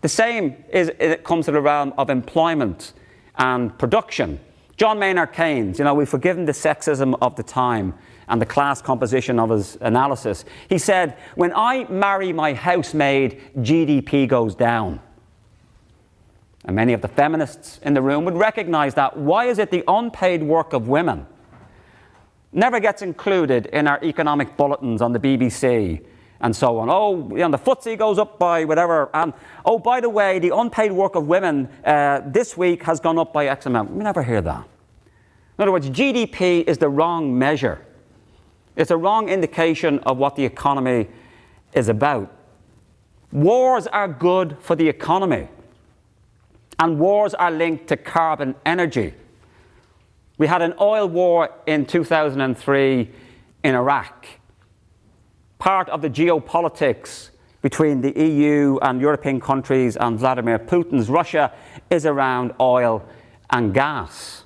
The same is it comes to the realm of employment and production. John Maynard Keynes, you know, we've forgiven the sexism of the time and the class composition of his analysis. He said, when I marry my housemaid, GDP goes down. And many of the feminists in the room would recognize that. Why is it the unpaid work of women never gets included in our economic bulletins on the BBC and so on? Oh, you know, the FTSE goes up by whatever. And oh, by the way, the unpaid work of women this week has gone up by X amount. We never hear that. In other words, GDP is the wrong measure. It's a wrong indication of what the economy is about. Wars are good for the economy. And wars are linked to carbon energy. We had an oil war in 2003 in Iraq. Part of the geopolitics between the EU and European countries and Vladimir Putin's Russia is around oil and gas.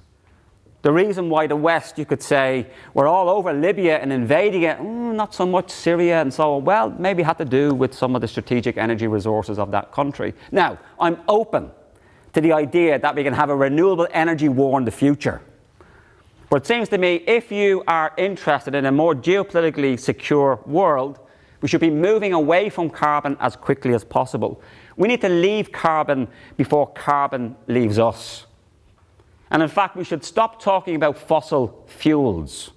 The reason why the West, you could say, were all over Libya and invading it, not so much Syria and so on, well, maybe had to do with some of the strategic energy resources of that country. Now, I'm open to the idea that we can have a renewable energy war in the future. But it seems to me, if you are interested in a more geopolitically secure world, we should be moving away from carbon as quickly as possible. We need to leave carbon before carbon leaves us. And in fact, we should stop talking about fossil fuels.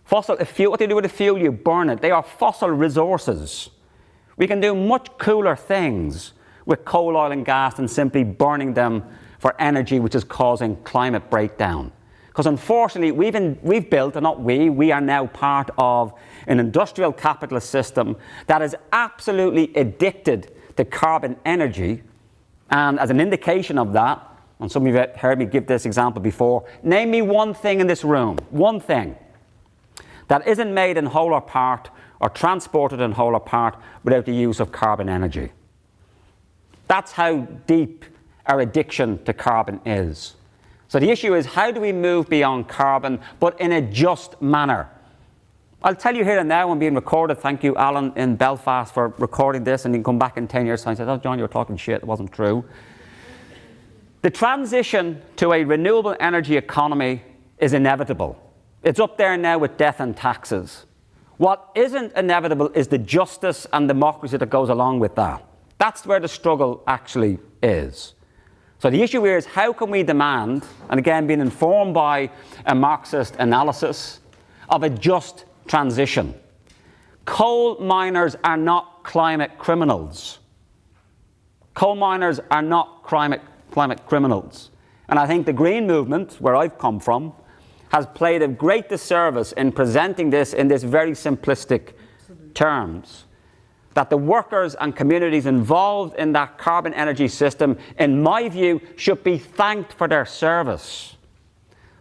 Fossil fuel, what do you do with a fuel? You burn it. They are fossil resources. We can do much cooler things with coal, oil and gas than simply burning them for energy, which is causing climate breakdown. Because unfortunately, we've built, and not we are now part of an industrial capitalist system that is absolutely addicted to carbon energy. And as an indication of that, and some of you have heard me give this example before, name me one thing in this room, one thing, that isn't made in whole or part or transported in whole or part without the use of carbon energy. That's how deep our addiction to carbon is. So the issue is, how do we move beyond carbon, but in a just manner? I'll tell you here and now, I'm being recorded. Thank you, Alan, in Belfast, for recording this, and you can come back in 10 years' time and say, oh, John, you were talking shit. It wasn't true. The transition to a renewable energy economy is inevitable. It's up there now with death and taxes. What isn't inevitable is the justice and democracy that goes along with that. That's where the struggle actually is. So the issue here is, how can we demand, and again being informed by a Marxist analysis, of a just transition? Coal miners are not climate criminals. Coal miners are not climate criminals. And I think the Green movement, where I've come from, has played a great disservice in presenting this in this very simplistic terms. That the workers and communities involved in that carbon energy system, in my view, should be thanked for their service.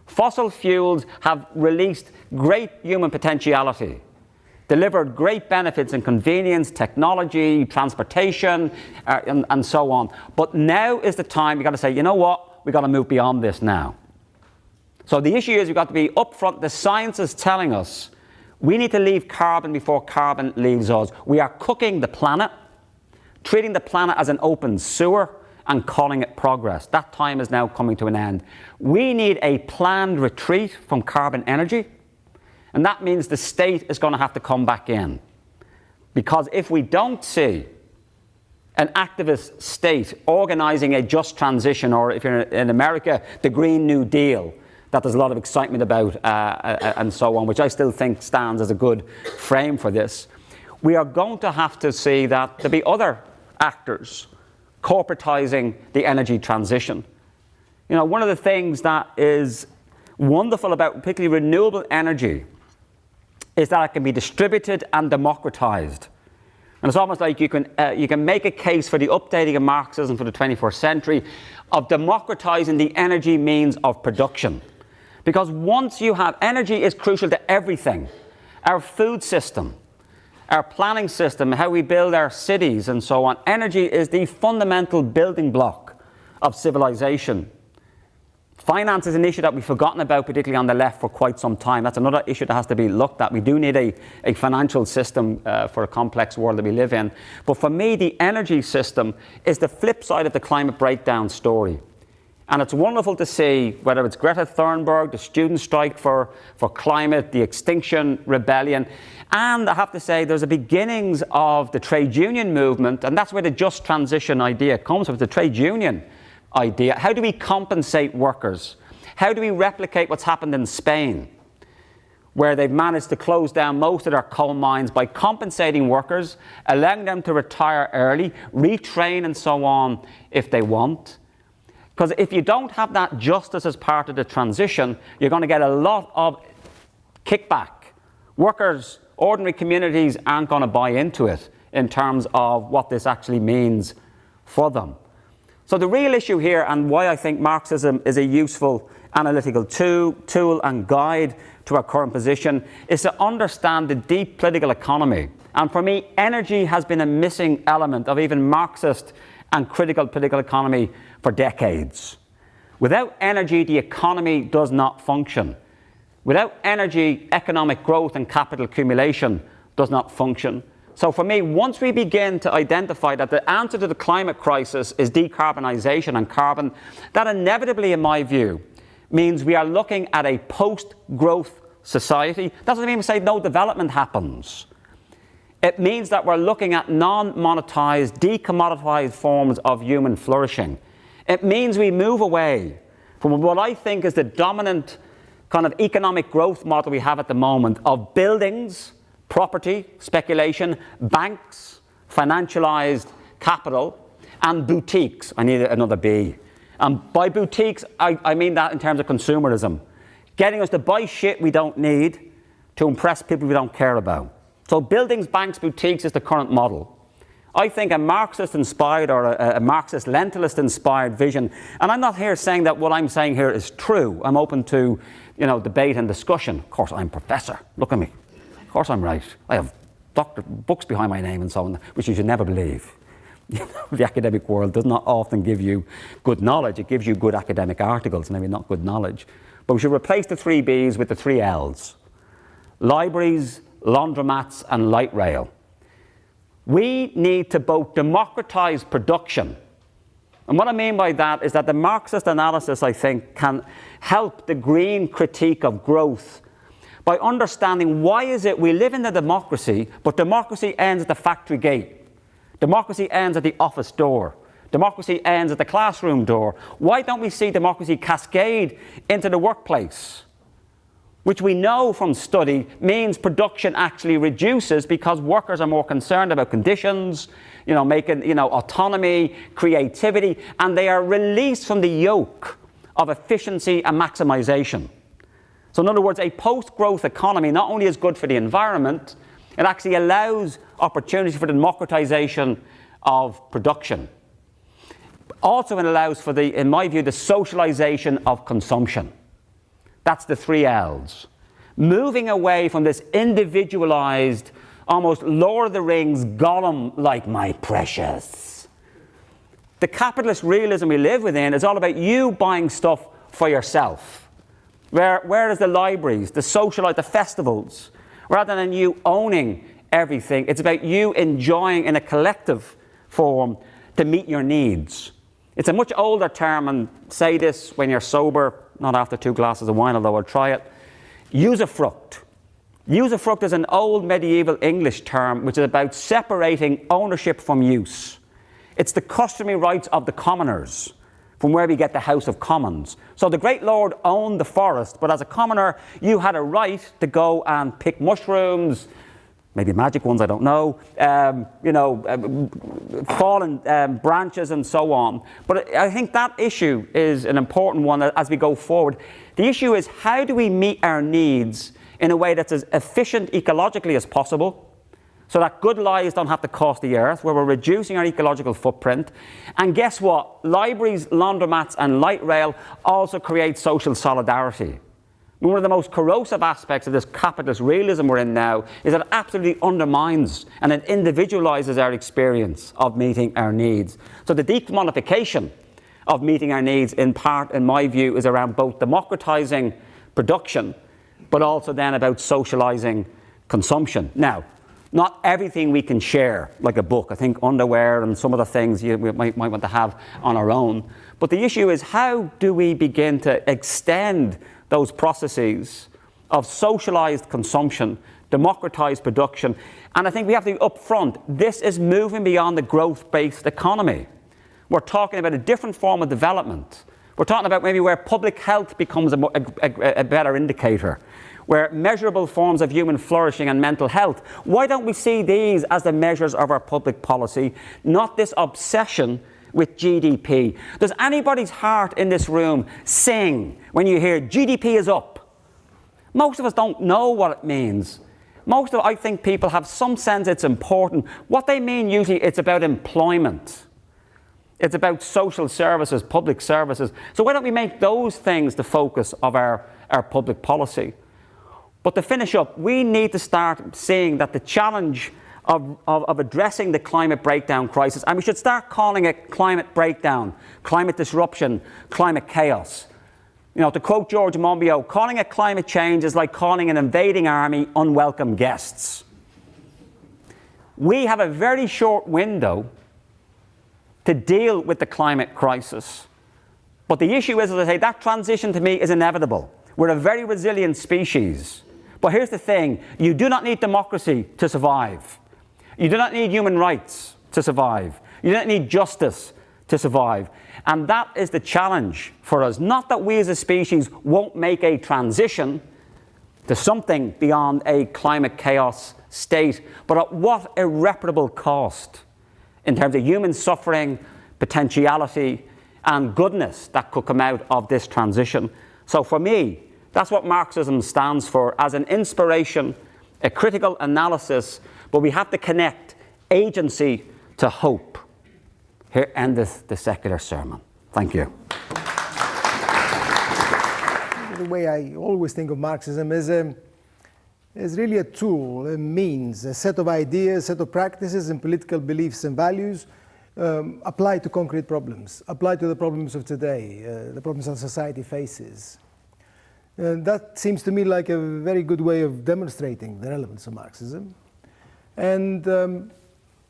Fossil fuels have released great human potentiality, delivered great benefits in convenience, technology, transportation, and so on. But now is the time, you've got to say, you know what, we've got to move beyond this now. So the issue is we've got to be upfront. The science is telling us we need to leave carbon before carbon leaves us. We are cooking the planet, treating the planet as an open sewer and calling it progress. That time is now coming to an end. We need a planned retreat from carbon energy, and that means the state is going to have to come back in. Because if we don't see an activist state organising a just transition, or if you're in America, the Green New Deal, that there's a lot of excitement about and so on, which I still think stands as a good frame for this. We are going to have to see that there'll be other actors corporatising the energy transition. You know, one of the things that is wonderful about particularly renewable energy is that it can be distributed and democratised. And it's almost like you can make a case for the updating of Marxism for the 21st century of democratising the energy means of production. Because once you have energy is crucial to everything. Our food system, our planning system, how we build our cities and so on. Energy is the fundamental building block of civilization. Finance is an issue that we've forgotten about, particularly on the left, for quite some time. That's another issue that has to be looked at. We do need a financial system for a complex world that we live in. But for me, the energy system is the flip side of the climate breakdown story. And it's wonderful to see, whether it's Greta Thunberg, the student strike for climate, the Extinction Rebellion, and I have to say there's the beginnings of the trade union movement, and that's where the just transition idea comes from, the trade union idea. How do we compensate workers? How do we replicate what's happened in Spain, where they've managed to close down most of their coal mines by compensating workers, allowing them to retire early, retrain and so on if they want? Because if you don't have that justice as part of the transition, you're going to get a lot of kickback. Workers, ordinary communities aren't going to buy into it in terms of what this actually means for them. So the real issue here, and why I think Marxism is a useful analytical tool and guide to our current position, is to understand the deep political economy. And for me, energy has been a missing element of even Marxist and critical political economy for decades. Without energy, the economy does not function. Without energy, economic growth and capital accumulation does not function. So for me, once we begin to identify that the answer to the climate crisis is decarbonisation and carbon, that inevitably, in my view, means we are looking at a post-growth society. That doesn't mean we say no development happens. It means that we're looking at non-monetised, decommoditised forms of human flourishing. It means we move away from what I think is the dominant kind of economic growth model we have at the moment of buildings, property, speculation, banks, financialised capital, and boutiques. I need another B. And by boutiques, I mean that in terms of consumerism. Getting us to buy shit we don't need to impress people we don't care about. So buildings, banks, boutiques is the current model. I think a Marxist-inspired or a Marxist-Lentilist-inspired vision, and I'm not here saying that what I'm saying here is true. I'm open to, debate and discussion. Of course, I'm professor. Look at me. Of course I'm right. I have books behind my name and so on, which you should never believe. The academic world does not often give you good knowledge. It gives you good academic articles, maybe not good knowledge. But we should replace the 3 Bs with the 3 Ls. Libraries, laundromats and light rail. We need to both democratise production. And what I mean by that is that the Marxist analysis, I think, can help the green critique of growth by understanding why is it we live in a democracy, but democracy ends at the factory gate. Democracy ends at the office door. Democracy ends at the classroom door. Why don't we see democracy cascade into the workplace? which we know from study means production actually reduces because workers are more concerned about conditions, making, autonomy, creativity, and they are released from the yoke of efficiency and maximization. So in other words, a post-growth economy not only is good for the environment, it actually allows opportunity for the democratization of production. Also, it allows for in my view, the socialization of consumption. That's the 3 L's. Moving away from this individualized, almost Lord of the Rings, Gollum-like, my precious. The capitalist realism we live within is all about you buying stuff for yourself. Whereas the libraries, the socialite, the festivals, rather than you owning everything, it's about you enjoying in a collective form to meet your needs. It's a much older term, and say this when you're sober, not after 2 glasses of wine, although I'll try it. Usufruct. Usufruct is an old medieval English term which is about separating ownership from use. It's the customary rights of the commoners, from where we get the House of Commons. So the great lord owned the forest, but as a commoner, you had a right to go and pick mushrooms, maybe magic ones, I don't know, fallen branches and so on. But I think that issue is an important one as we go forward. The issue is, how do we meet our needs in a way that's as efficient ecologically as possible, so that good lives don't have to cost the earth, where we're reducing our ecological footprint. And guess what? Libraries, laundromats and light rail also create social solidarity. One of the most corrosive aspects of this capitalist realism we're in now is that it absolutely undermines and it individualizes our experience of meeting our needs. So the decommodification of meeting our needs, in part, in my view, is around both democratizing production, but also then about socializing consumption. Now, not everything we can share, like a book. I think underwear and some of the things we might want to have on our own. But the issue is, how do we begin to extend those processes of socialized consumption, democratized production? And I think we have to be upfront. This is moving beyond the growth-based economy. We're talking about a different form of development. We're talking about maybe where public health becomes a better indicator, where measurable forms of human flourishing and mental health. Why don't we see these as the measures of our public policy, not this obsession with GDP? Does anybody's heart in this room sing when you hear GDP is up? Most of us don't know what it means. I think people have some sense it's important. What they mean usually, it's about employment. It's about social services, public services. So why don't we make those things the focus of our public policy? But to finish up, we need to start seeing that the challenge of addressing the climate breakdown crisis, and we should start calling it climate breakdown, climate disruption, climate chaos. To quote George Monbiot, calling it climate change is like calling an invading army unwelcome guests. We have a very short window to deal with the climate crisis. But the issue is, as I say, that transition to me is inevitable. We're a very resilient species. But here's the thing, you do not need democracy to survive. You do not need human rights to survive. You don't need justice to survive. And that is the challenge for us. Not that we as a species won't make a transition to something beyond a climate chaos state, but at what irreparable cost in terms of human suffering, potentiality, and goodness that could come out of this transition. So for me, that's what Marxism stands for, as an inspiration, a critical analysis, but we have to connect agency to hope. Here endeth the secular sermon. Thank you. The way I always think of Marxism is really a tool, a means, a set of ideas, a set of practices and political beliefs and values applied to concrete problems, applied to the problems of today, the problems that society faces. That seems to me like a very good way of demonstrating the relevance of Marxism. And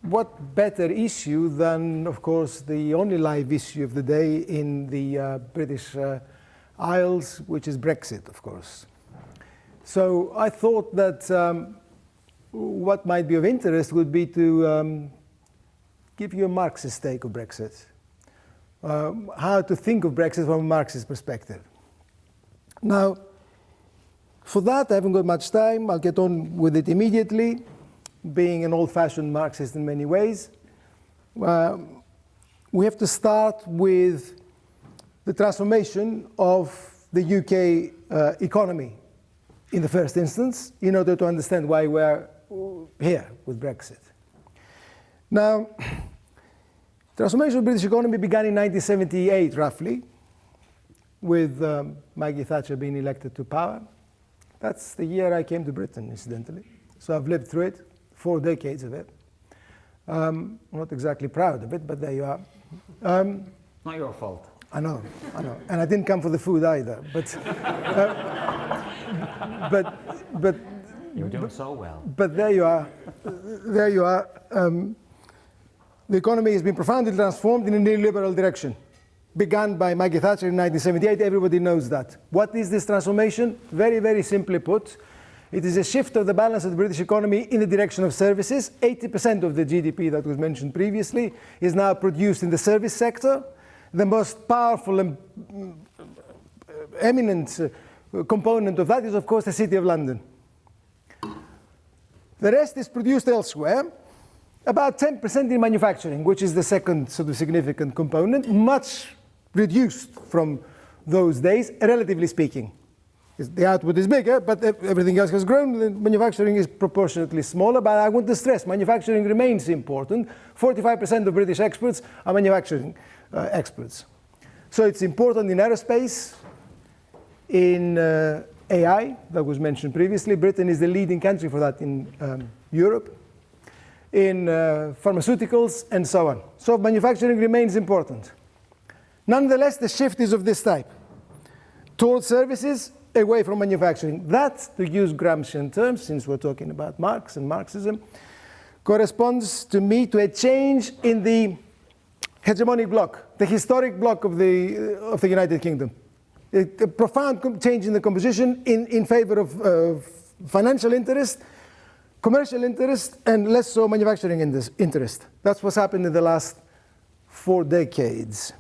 what better issue than, of course, the only live issue of the day in the British Isles, which is Brexit, of course. So I thought that what might be of interest would be to give you a Marxist take of Brexit, how to think of Brexit from a Marxist perspective. Now, For that, I haven't got much time. I'll get on with it immediately, being an old-fashioned Marxist in many ways. We have to start with the transformation of the UK economy in the first instance, in order to understand why we're here with Brexit. Now, transformation of the British economy began in 1978, roughly, with Maggie Thatcher being elected to power. That's the year I came to Britain, incidentally. So I've lived through it, 4 decades of it. I'm not exactly proud of it, but there you are. Not your fault. I know. And I didn't come for the food either. But You're doing so well. But there you are. There you are. The economy has been profoundly transformed in a neoliberal direction. Began by Maggie Thatcher in 1978. Everybody knows that. What is this transformation? Very, very simply put, it is a shift of the balance of the British economy in the direction of services. 80% of the GDP that was mentioned previously is now produced in the service sector. The most powerful and eminent component of that is, of course, the City of London. The rest is produced elsewhere. About 10% in manufacturing, which is the second sort of significant component, much reduced from those days, relatively speaking. The output is bigger, but everything else has grown. The manufacturing is proportionately smaller, but I want to stress, manufacturing remains important. 45% of British exports are manufacturing exports. So it's important in aerospace, in AI, that was mentioned previously. Britain is the leading country for that in Europe, in pharmaceuticals, and so on. So manufacturing remains important. Nonetheless, the shift is of this type, towards services, away from manufacturing. That, to use Gramscian terms, since we're talking about Marx and Marxism, corresponds to me to a change in the hegemonic bloc, the historic bloc of the United Kingdom. A profound change in the composition in favor of financial interest, commercial interest, and less so manufacturing interest. That's what's happened in the last 4 decades.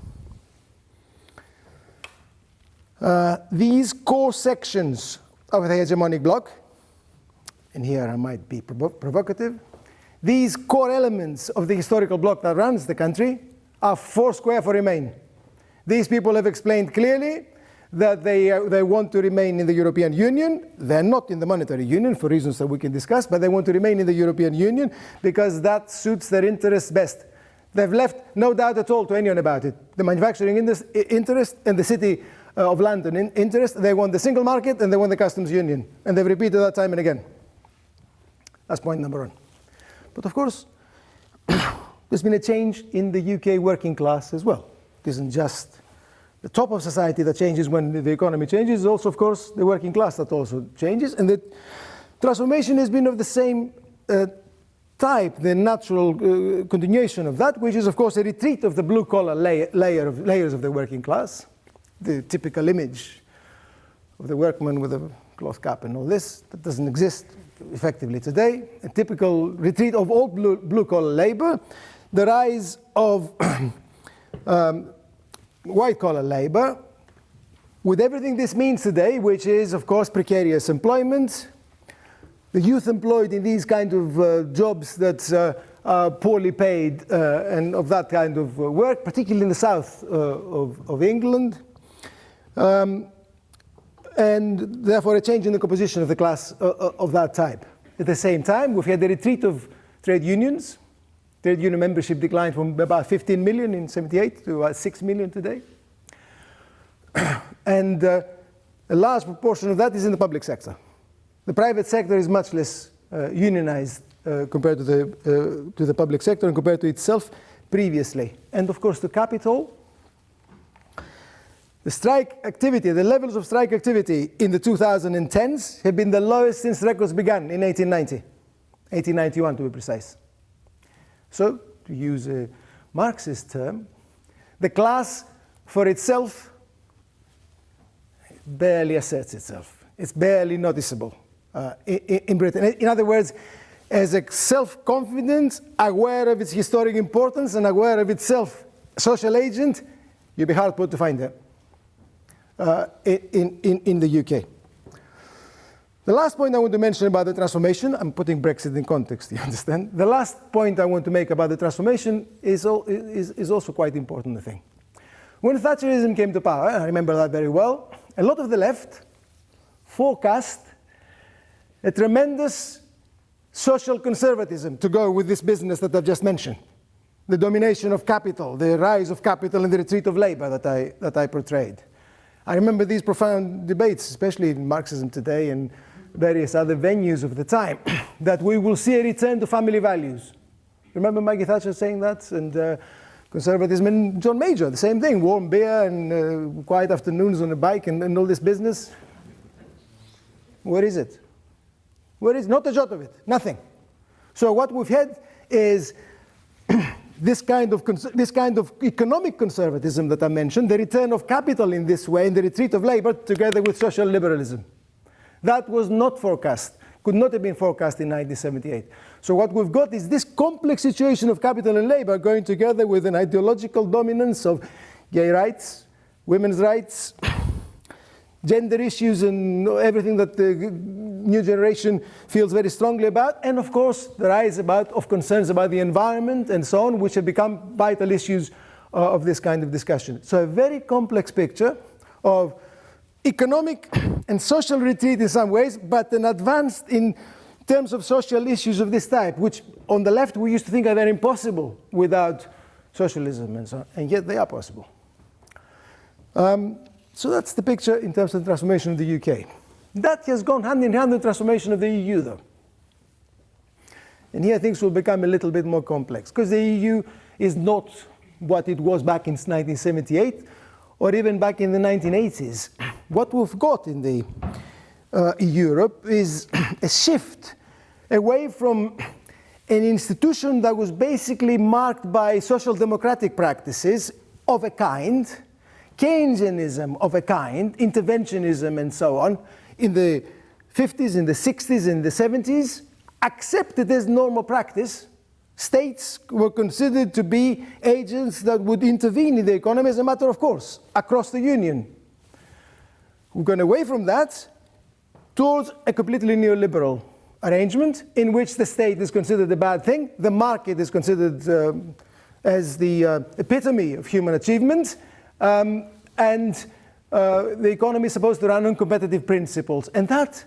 These core sections of the hegemonic bloc, and here I might be provocative, these core elements of the historical bloc that runs the country are foursquare for Remain. These people have explained clearly that they want to remain in the European Union. They're not in the monetary union for reasons that we can discuss, but they want to remain in the European Union because that suits their interests best. They've left no doubt at all to anyone about it. The manufacturing interest and the City of London interest, they want the single market and they want the customs union. And they've repeated that time and again. That's point number 1. But of course, there's been a change in the UK working class as well. It isn't just the top of society that changes when the economy changes. It's also, of course, the working class that also changes. And the transformation has been of the same type, the natural continuation of that, which is, of course, a retreat of the blue-collar layers of the working class. The typical image of the workman with a cloth cap and all this, that doesn't exist effectively today. A typical retreat of all blue-collar labor, the rise of white-collar labor, with everything this means today, which is, of course, precarious employment, the youth employed in these kind of jobs that are poorly paid and of that kind of work, particularly in the south of England, and therefore a change in the composition of the class of that type. At the same time, we've had the retreat of trade unions. Trade union membership declined from about 15 million in 78 to about 6 million today. And a large proportion of that is in the public sector. The private sector is much less unionized compared to the public sector and compared to itself previously. And of course, the capital. The strike activity, the levels of strike activity in the 2010s have been the lowest since records began in 1890, 1891 to be precise. So, to use a Marxist term, the class for itself barely asserts itself. It's barely noticeable in Britain. In other words, as a self-confident, aware of its historic importance and aware of itself social agent, you'd be hard put to find it in the UK. The last point I want to mention about the transformation, I'm putting Brexit in context, you understand? The last point I want to make about the transformation is also quite important, I think. When Thatcherism came to power, I remember that very well, a lot of the left forecast a tremendous social conservatism to go with this business that I've just mentioned. The domination of capital, the rise of capital and the retreat of labor that I portrayed. I remember these profound debates, especially in Marxism Today and various other venues of the time, that we will see a return to family values. Remember Maggie Thatcher saying that? And conservatism, and John Major, the same thing, warm beer and quiet afternoons on a bike and all this business. Where is it? Where is not a jot of it? Nothing. So what we've had is this kind of economic conservatism that I mentioned, the return of capital in this way, and the retreat of labor, together with social liberalism. That was not forecast, could not have been forecast in 1978. So what we've got is this complex situation of capital and labor going together with an ideological dominance of gay rights, women's rights, gender issues, and everything that the new generation feels very strongly about, and of course the rise of concerns about the environment and so on, which have become vital issues of this kind of discussion. So a very complex picture of economic and social retreat in some ways, but an advance in terms of social issues of this type, which on the left we used to think are very impossible without socialism and so on, and yet they are possible. So that's the picture in terms of the transformation of the UK. That has gone hand in hand with the transformation of the EU, though. And here things will become a little bit more complex, because the EU is not what it was back in 1978, or even back in the 1980s. What we've got in the Europe is a shift away from an institution that was basically marked by social democratic practices of a kind, Keynesianism of a kind, interventionism and so on, in the 50s, in the 60s, in the 70s, accepted as normal practice. States were considered to be agents that would intervene in the economy as a matter of course, across the Union. We've gone away from that towards a completely neoliberal arrangement in which the state is considered a bad thing, the market is considered as the epitome of human achievement, and the economy is supposed to run on competitive principles. And that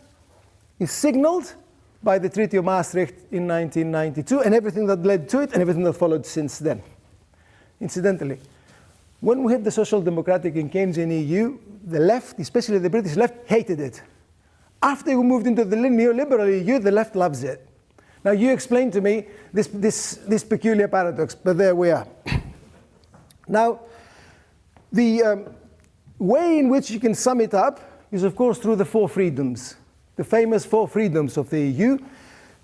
is signaled by the Treaty of Maastricht in 1992 and everything that led to it and everything that followed since then. Incidentally, when we had the social democratic and Keynesian EU, the left, especially the British left, hated it. After we moved into the neoliberal EU, the left loves it. Now you explain to me this peculiar paradox, but there we are. Now, the way in which you can sum it up is, of course, through the four freedoms. The famous four freedoms of the EU: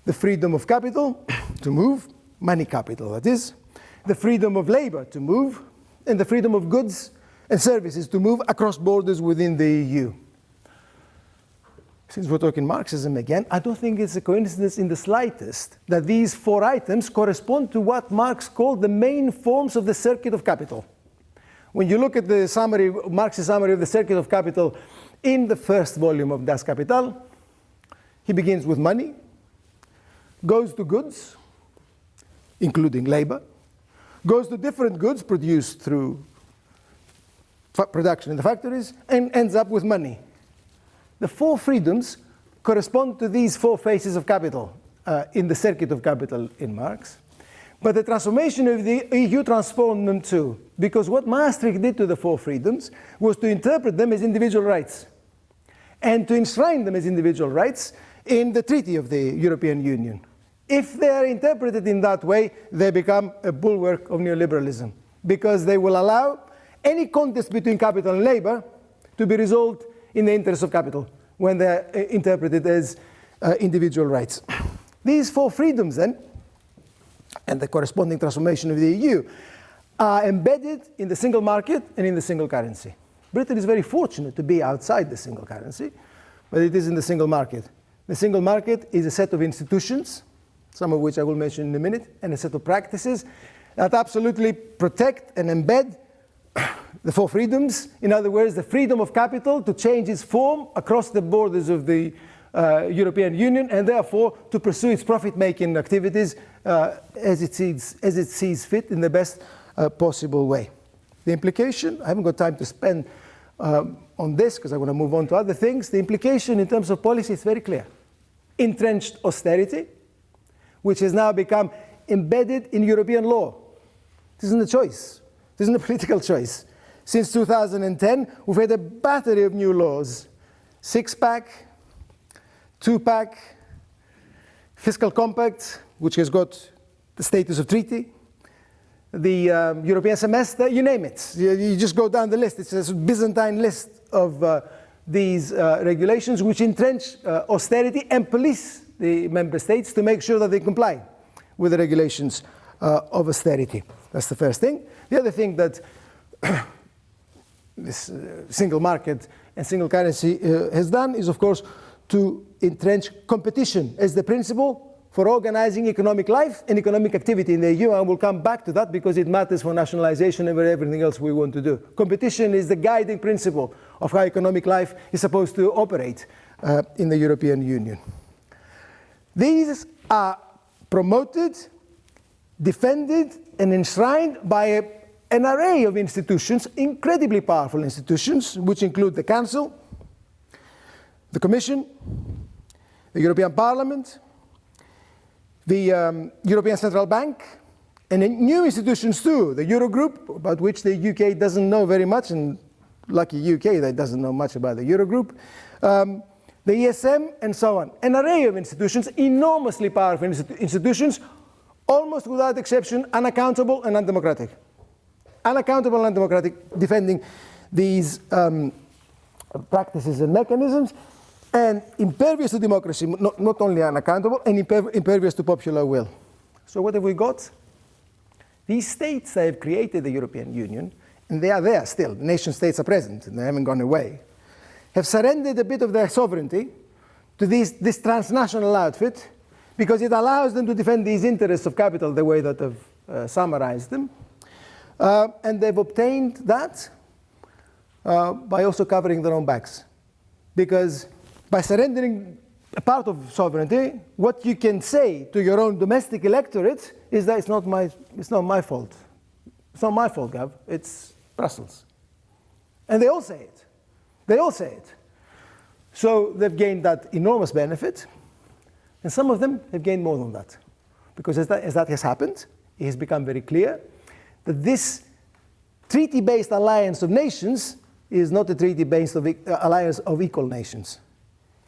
the freedom of capital to move, money capital that is, the freedom of labor to move, and the freedom of goods and services to move across borders within the EU. Since we're talking Marxism again, I don't think it's a coincidence in the slightest that these four items correspond to what Marx called the main forms of the circuit of capital. When you look at the summary, Marx's summary of the circuit of capital in the first volume of Das Kapital, he begins with money, goes to goods, including labor, goes to different goods produced through production in the factories, and ends up with money. The four freedoms correspond to these four phases of capital in the circuit of capital in Marx. But the transformation of the EU transformed them too, because what Maastricht did to the four freedoms was to interpret them as individual rights and to enshrine them as individual rights in the Treaty of the European Union. If they are interpreted in that way, they become a bulwark of neoliberalism, because they will allow any contest between capital and labor to be resolved in the interest of capital when they are interpreted as individual rights. These four freedoms then, and the corresponding transformation of the EU, are embedded in the single market and in the single currency. Britain is very fortunate to be outside the single currency, but it is in the single market. The single market is a set of institutions, some of which I will mention in a minute, and a set of practices that absolutely protect and embed the four freedoms. In other words, the freedom of capital to change its form across the borders of the European Union, and therefore to pursue its profit-making activities as it sees fit in the best possible way. The implication, I haven't got time to spend on this because I want to move on to other things. The implication in terms of policy is very clear. Entrenched austerity, which has now become embedded in European law. This isn't a choice. This isn't a political choice. Since 2010, we've had a battery of new laws. Six-pack, two-pack, fiscal compact, which has got the status of treaty, the European semester, you name it. You just go down the list. It's a Byzantine list of these regulations which entrench austerity and police the member states to make sure that they comply with the regulations of austerity. That's the first thing. The other thing that this single market and single currency has done is, of course, to entrench competition as the principle for organizing economic life and economic activity in the EU, and we'll come back to that because it matters for nationalization and for everything else we want to do. Competition is the guiding principle of how economic life is supposed to operate in the European Union. These are promoted, defended, and enshrined by an array of institutions, incredibly powerful institutions, which include the Council, the Commission, the European Parliament, the European Central Bank, and new institutions too, the Eurogroup, about which the UK doesn't know very much, and lucky UK that doesn't know much about the Eurogroup, the ESM, and so on. An array of institutions, enormously powerful institutions, almost without exception, unaccountable and undemocratic. Unaccountable and undemocratic, defending these practices and mechanisms, and impervious to democracy, not only unaccountable, and impervious to popular will. So what have we got? These states that have created the European Union, and they are there still, the nation states are present, and they haven't gone away, have surrendered a bit of their sovereignty to this transnational outfit because it allows them to defend these interests of capital the way that I've summarized them. And they've obtained that by also covering their own backs. Because by surrendering a part of sovereignty, what you can say to your own domestic electorate is that it's not my fault. It's not my fault, Gav. It's Brussels. And they all say it. They all say it. So they've gained that enormous benefit, and some of them have gained more than that. Because as that has happened, it has become very clear that this treaty-based alliance of nations is not a treaty-based alliance of equal nations.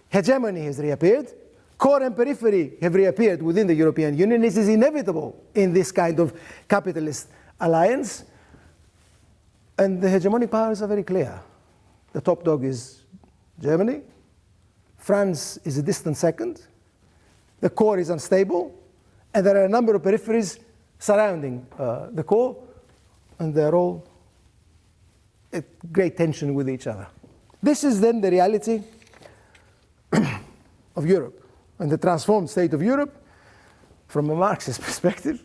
Hegemony has reappeared. Core and periphery have reappeared within the European Union. This is inevitable in this kind of capitalist alliance. And the hegemonic powers are very clear. The top dog is Germany. France is a distant second. The core is unstable. And there are a number of peripheries surrounding the core, and they're all at great tension with each other. This is then the reality of Europe, and the transformed state of Europe from a Marxist perspective,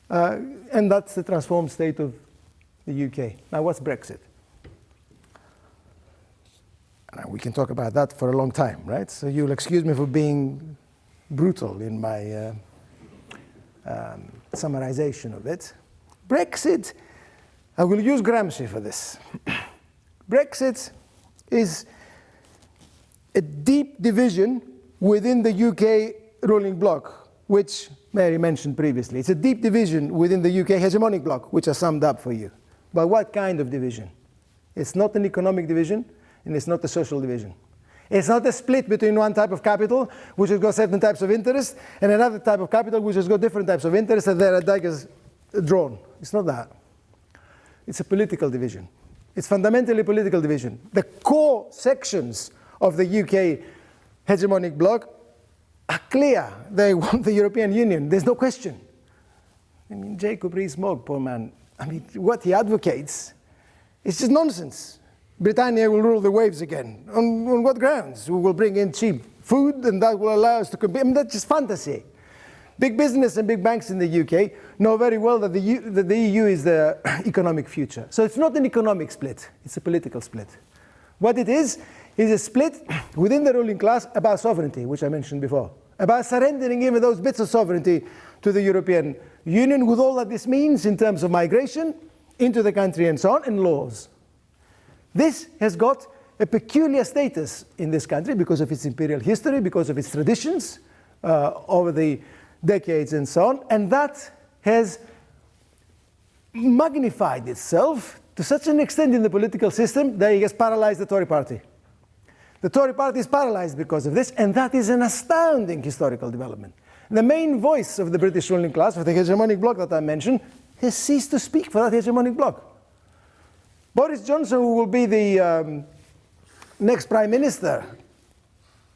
and that's the transformed state of the UK. Now, what's Brexit? Now, we can talk about that for a long time, right? So you'll excuse me for being brutal in my summarization of it. Brexit, I will use Gramsci for this. Brexit is a deep division within the UK ruling bloc, which Mary mentioned previously. It's a deep division within the UK hegemonic bloc, which I summed up for you. But what kind of division? It's not an economic division, and it's not a social division. It's not a split between one type of capital, which has got certain types of interest, and another type of capital, which has got different types of interest, and there are daggers drawn. It's not that. It's a political division. It's fundamentally a political division. The core sections of the UK hegemonic bloc are clear. They want the European Union. There's no question. I mean, Jacob Rees-Mogg, poor man, I mean, what he advocates is just nonsense. Britannia will rule the waves again. On what grounds? We will bring in cheap food, and that will allow us to compete. I mean, that's just fantasy. Big business and big banks in the UK know very well that the EU is the economic future. So it's not an economic split, it's a political split. What it is is a split within the ruling class about sovereignty, which I mentioned before, about surrendering even those bits of sovereignty to the European Union, with all that this means in terms of migration into the country and so on, and laws. This has got a peculiar status in this country because of its imperial history, because of its traditions over the decades and so on, and that has magnified itself to such an extent in the political system that it has paralyzed the Tory party. The Tory party is paralyzed because of this, and that is an astounding historical development. The main voice of the British ruling class, of the hegemonic bloc that I mentioned, has ceased to speak for that hegemonic bloc. Boris Johnson, who will be the next Prime Minister,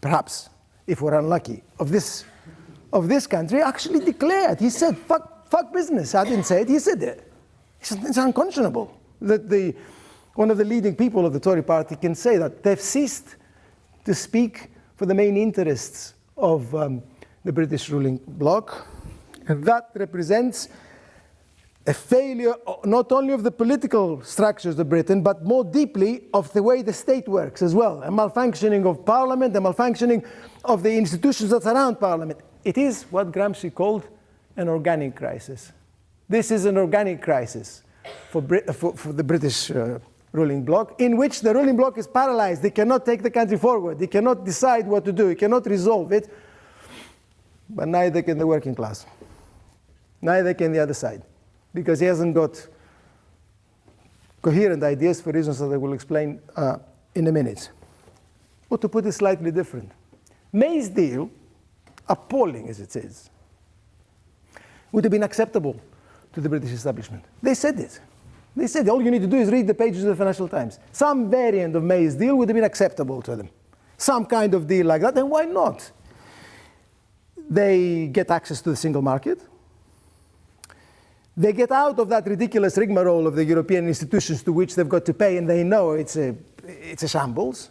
perhaps, if we're unlucky, of this country, actually declared, he said, fuck business. I didn't say it, he said it. It's unconscionable that one of the leading people of the Tory party can say that. They've ceased to speak for the main interests of the British ruling bloc, and that represents a failure not only of the political structures of Britain, but more deeply of the way the state works as well. A malfunctioning of Parliament, a malfunctioning of the institutions that surround Parliament. It is what Gramsci called an organic crisis. This is an organic crisis for the British ruling bloc, in which the ruling bloc is paralyzed. They cannot take the country forward. They cannot decide what to do. They cannot resolve it. But neither can the working class. Neither can the other side, because he hasn't got coherent ideas for reasons that I will explain in a minute. Or to put it slightly different, May's deal, appalling as it is, would have been acceptable to the British establishment. They said it. They said all you need to do is read the pages of the Financial Times. Some variant of May's deal would have been acceptable to them. Some kind of deal like that, and why not? They get access to the single market. They get out of that ridiculous rigmarole of the European institutions to which they've got to pay, and they know it's a shambles.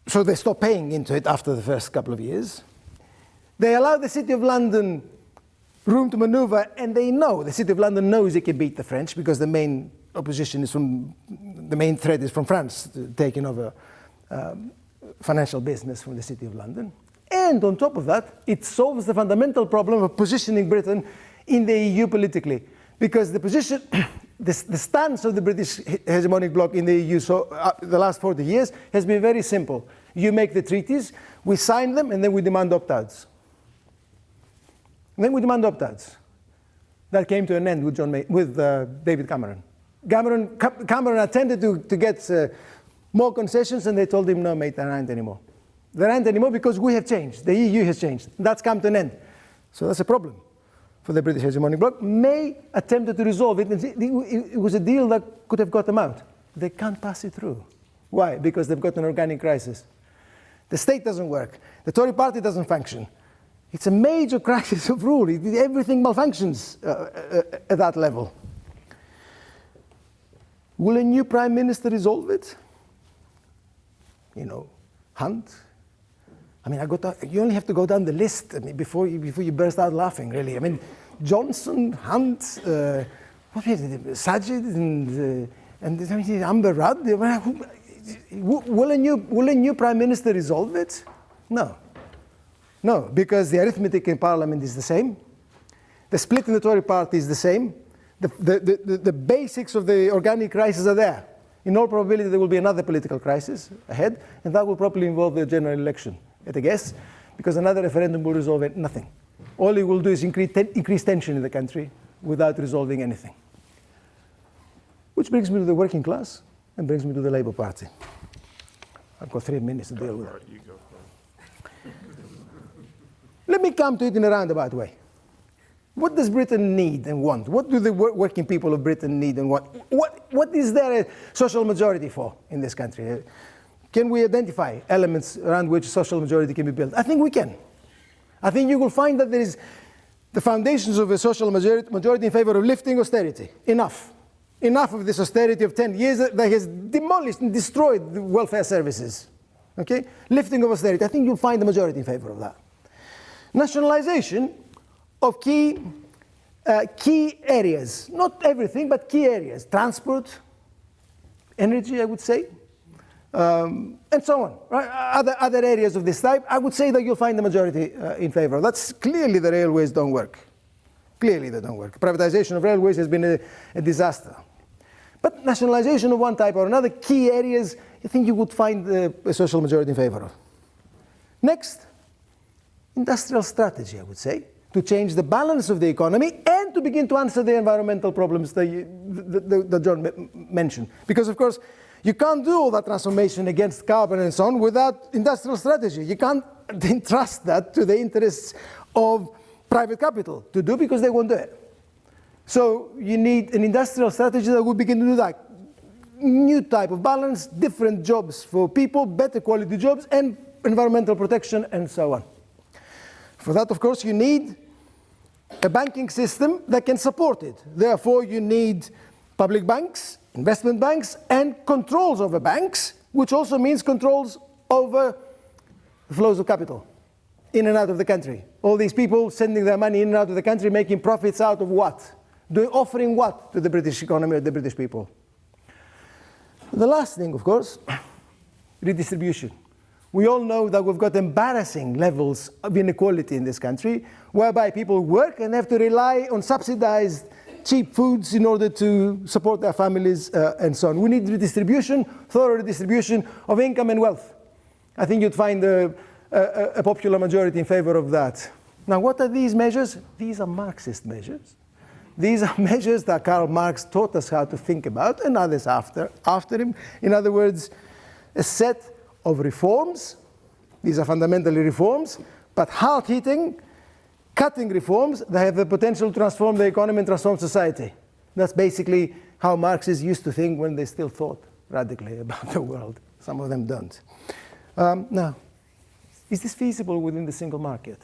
So they stop paying into it after the first couple of years. They allow the City of London room to maneuver, and they know, the City of London knows it can beat the French because the main opposition is the main threat is from France, taking over financial business from the City of London. And on top of that, it solves the fundamental problem of positioning Britain in the EU politically. Because the position, the stance of the British hegemonic bloc in the EU the last 40 years has been very simple. You make the treaties, we sign them, and then we demand opt-outs. That came to an end with David Cameron. Cameron attempted to get more concessions, and they told him, no, mate, there aren't anymore. There aren't anymore because we have changed. The EU has changed. That's come to an end. So that's a problem for the British hegemonic bloc. May attempted to resolve it. It was a deal that could have got them out. They can't pass it through. Why? Because they've got an organic crisis. The state doesn't work. The Tory party doesn't function. It's a major crisis of rule. Everything malfunctions at that level. Will a new prime minister resolve it? Hunt. I mean, you only have to go down the list before you burst out laughing, really. I mean, Johnson, Hunt, Sajid, and Amber Rudd. Will a new prime minister resolve it? No, because the arithmetic in Parliament is the same. The split in the Tory party is the same. The basics of the organic crisis are there. In all probability, there will be another political crisis ahead, and that will probably involve the general election, at a guess, because another referendum will resolve nothing. All it will do is increase tension in the country without resolving anything. Which brings me to the working class and brings me to the Labour Party. I've got 3 minutes to deal with that. You go first. Let me come to it in a roundabout way. What does Britain need and want? What do the working people of Britain need and want? What is there a social majority for in this country? Can we identify elements around which social majority can be built? I think we can. I think you will find that there is the foundations of a social majority in favor of lifting austerity. Enough of this austerity of 10 years that has demolished and destroyed the welfare services. Okay? Lifting of austerity. I think you'll find the majority in favor of that. Nationalization of key key areas, not everything, but key areas. Transport, energy, I would say, and so on. Right? Other areas of this type, I would say that you'll find the majority in favor. That's clearly the railways don't work. Clearly they don't work. Privatization of railways has been a disaster. But nationalization of one type or another, key areas, I think you would find a social majority in favor of. Next, industrial strategy, I would say, to change the balance of the economy and to begin to answer the environmental problems that John mentioned. Because, of course, you can't do all that transformation against carbon and so on without industrial strategy. You can't entrust that to the interests of private capital to do because they won't do it. So you need an industrial strategy that will begin to do that. New type of balance, different jobs for people, better quality jobs, and environmental protection, and so on. For that, of course, you need a banking system that can support it. Therefore, you need public banks, investment banks, and controls over banks, which also means controls over the flows of capital in and out of the country. All these people sending their money in and out of the country, making profits out of what? Offering what to the British economy or the British people? The last thing, of course, redistribution. We all know that we've got embarrassing levels of inequality in this country, whereby people work and have to rely on subsidized cheap foods in order to support their families and so on. We need redistribution, thorough redistribution of income and wealth. I think you'd find a popular majority in favor of that. Now, what are these measures? These are Marxist measures. These are measures that Karl Marx taught us how to think about, and others after him. In other words, a set of reforms. These are fundamentally reforms, but hard-hitting, cutting reforms that have the potential to transform the economy and transform society. That's basically how Marxists used to think when they still thought radically about the world. Some of them don't. Now, is this feasible within the single market?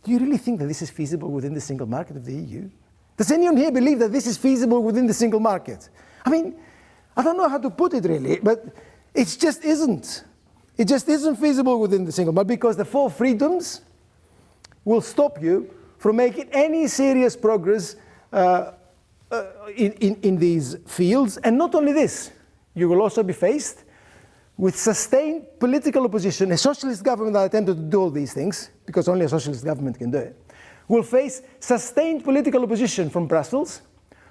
Do you really think that this is feasible within the single market of the EU? Does anyone here believe that this is feasible within the single market? I mean, I don't know how to put it really, but it just isn't. It just isn't feasible within the single market because the four freedoms will stop you from making any serious progress in these fields. And not only this, you will also be faced with sustained political opposition. A socialist government that attempted to do all these things, because only a socialist government can do it, will face sustained political opposition from Brussels,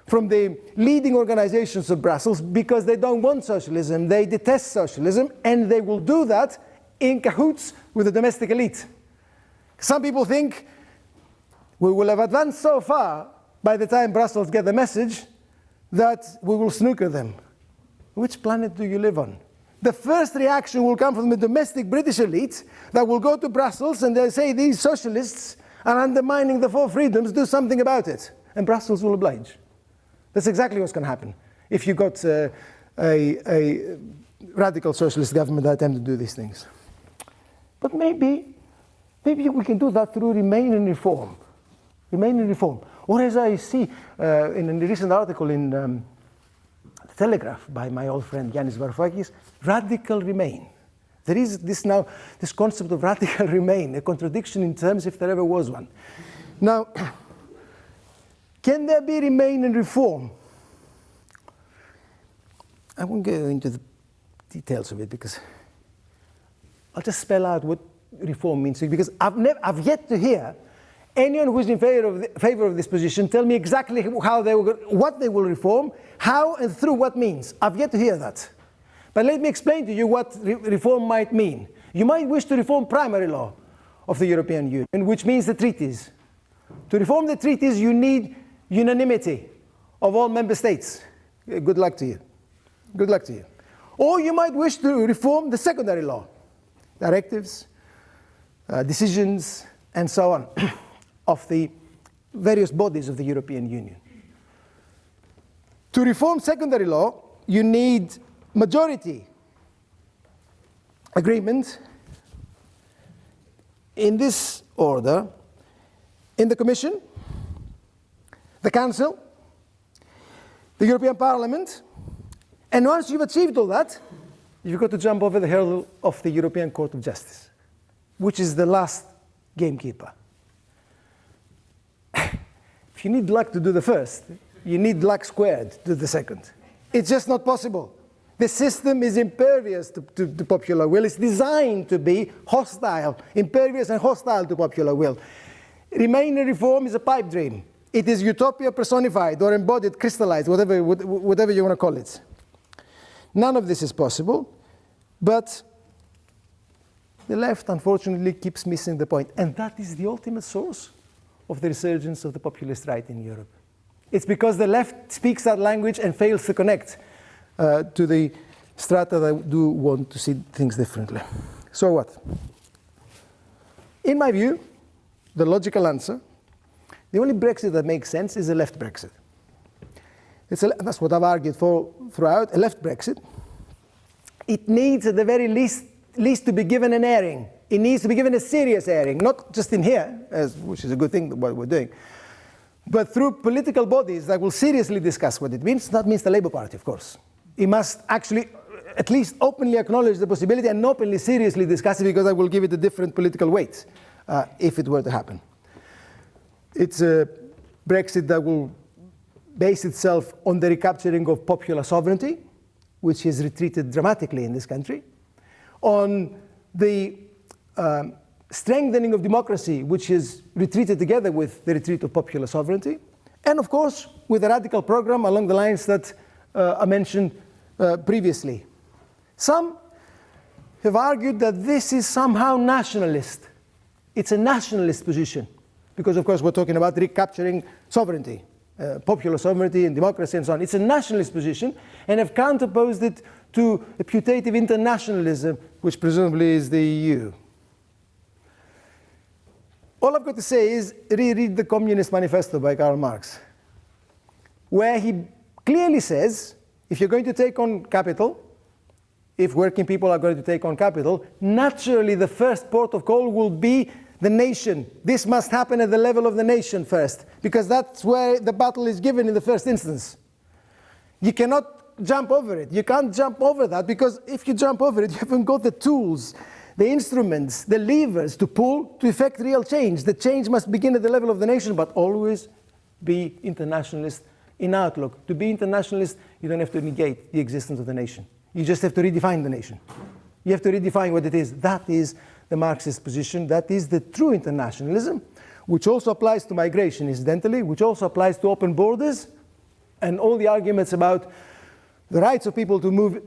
from the leading organizations of Brussels, because they don't want socialism, they detest socialism, and they will do that in cahoots with the domestic elite. Some people think we will have advanced so far by the time Brussels get the message that we will snooker them. Which planet do you live on? The first reaction will come from the domestic British elite that will go to Brussels and they'll say these socialists are undermining the four freedoms, do something about it. And Brussels will oblige. That's exactly what's going to happen if you got a radical socialist government that attempt to do these things. But maybe we can do that through remain and reform. Remain and reform. Or as I see in a recent article in The Telegraph by my old friend Yanis Varoufakis, radical remain. There is this concept of radical remain, a contradiction in terms if there ever was one. Now, can there be remain and reform? I won't go into the details of it because I'll just spell out what reform means, because I've yet to hear anyone who's in favor of this position tell me exactly what they will reform, how and through what means. I've yet to hear that. But let me explain to you what reform might mean. You might wish to reform primary law of the European Union, which means the treaties. To reform the treaties, you need unanimity of all member states. Good luck to you. Good luck to you. Or you might wish to reform the secondary law, directives, decisions, and so on, of the various bodies of the European Union. To reform secondary law, you need majority agreement in this order: in the Commission, the Council, the European Parliament, and once you've achieved all that, you've got to jump over the hurdle of the European Court of Justice, which is the last gamekeeper. If if you need luck to do the first, you need luck squared to do the second. It's just not possible. The system is impervious to popular will. It's designed to be hostile, impervious and hostile to popular will. Remain and reform is a pipe dream. It is utopia personified or embodied, crystallized, whatever you want to call it. None of this is possible, but the left, unfortunately, keeps missing the point. And that is the ultimate source of the resurgence of the populist right in Europe. It's because the left speaks that language and fails to connect to the strata that do want to see things differently. So what? In my view, the logical answer, the only Brexit that makes sense is a left Brexit. That's what I've argued for throughout, a left Brexit. It needs, at the very least to be given an airing. It needs to be given a serious airing, not just in here, which is a good thing, what we're doing, but through political bodies that will seriously discuss what it means. That means the Labour Party, of course. It must actually at least openly acknowledge the possibility and openly, seriously discuss it, because I will give it a different political weight if it were to happen. It's a Brexit that will base itself on the recapturing of popular sovereignty, which has retreated dramatically in this country, on the strengthening of democracy, which is retreated together with the retreat of popular sovereignty, and of course with a radical program along the lines that I mentioned previously. Some have argued that this is somehow nationalist. It's a nationalist position, because of course we're talking about recapturing sovereignty, popular sovereignty and democracy and so on. It's a nationalist position, and have counterposed it to a putative internationalism, which presumably is the EU. All I've got to say is reread the Communist Manifesto by Karl Marx, where he clearly says, if you're going to take on capital, if working people are going to take on capital, naturally the first port of call will be the nation. This must happen at the level of the nation first, because that's where the battle is given in the first instance. You cannot jump over it. You can't jump over that, because if you jump over it, you haven't got the tools, the instruments, the levers to pull to effect real change. The change must begin at the level of the nation, but always be internationalist in outlook. To be internationalist, you don't have to negate the existence of the nation. You just have to redefine the nation. You have to redefine what it is. That is the Marxist position. That is the true internationalism, which also applies to migration, incidentally, which also applies to open borders, and all the arguments about the rights of people to move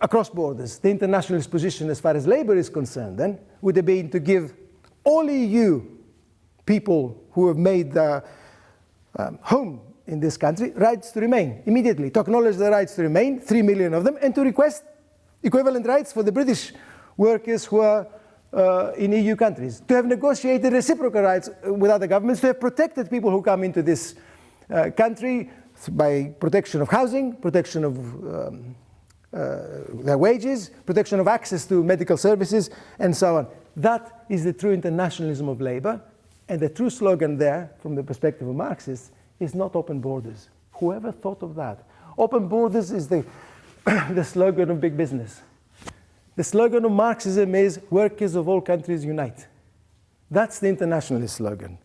across borders. The internationalist position, as far as Labour is concerned, then, would have been to give all EU people who have made home in this country rights to remain immediately, to acknowledge their rights to remain, 3 million of them, and to request equivalent rights for the British workers who are in EU countries, to have negotiated reciprocal rights with other governments, to have protected people who come into this country by protection of housing, protection of their wages, protection of access to medical services, and so on. That is the true internationalism of Labour, and the true slogan there, from the perspective of Marxists, is not open borders. Whoever thought of that? Open borders is the slogan of big business. The slogan of Marxism is workers of all countries unite. That's the internationalist slogan.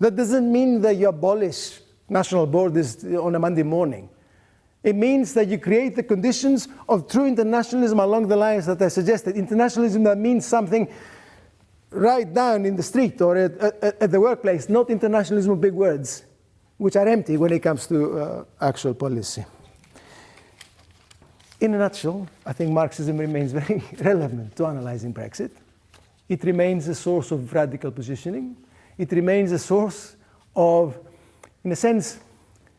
That doesn't mean that you abolish national borders on a Monday morning. It means that you create the conditions of true internationalism along the lines that I suggested. Internationalism that means something right down in the street or at the workplace, not internationalism of big words, which are empty when it comes to actual policy. In a nutshell, I think Marxism remains very relevant to analyzing Brexit. It remains a source of radical positioning. It remains a source of, in a sense,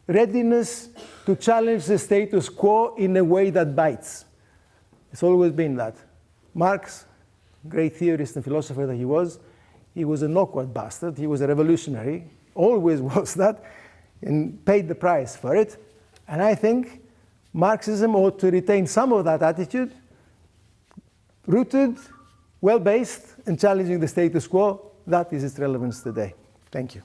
readiness to challenge the status quo in a way that bites. It's always been that. Marx, great theorist and philosopher that he was an awkward bastard. He was a revolutionary, always was that, and paid the price for it. And I think Marxism ought to retain some of that attitude, rooted, well-based, and challenging the status quo. That is its relevance today. Thank you.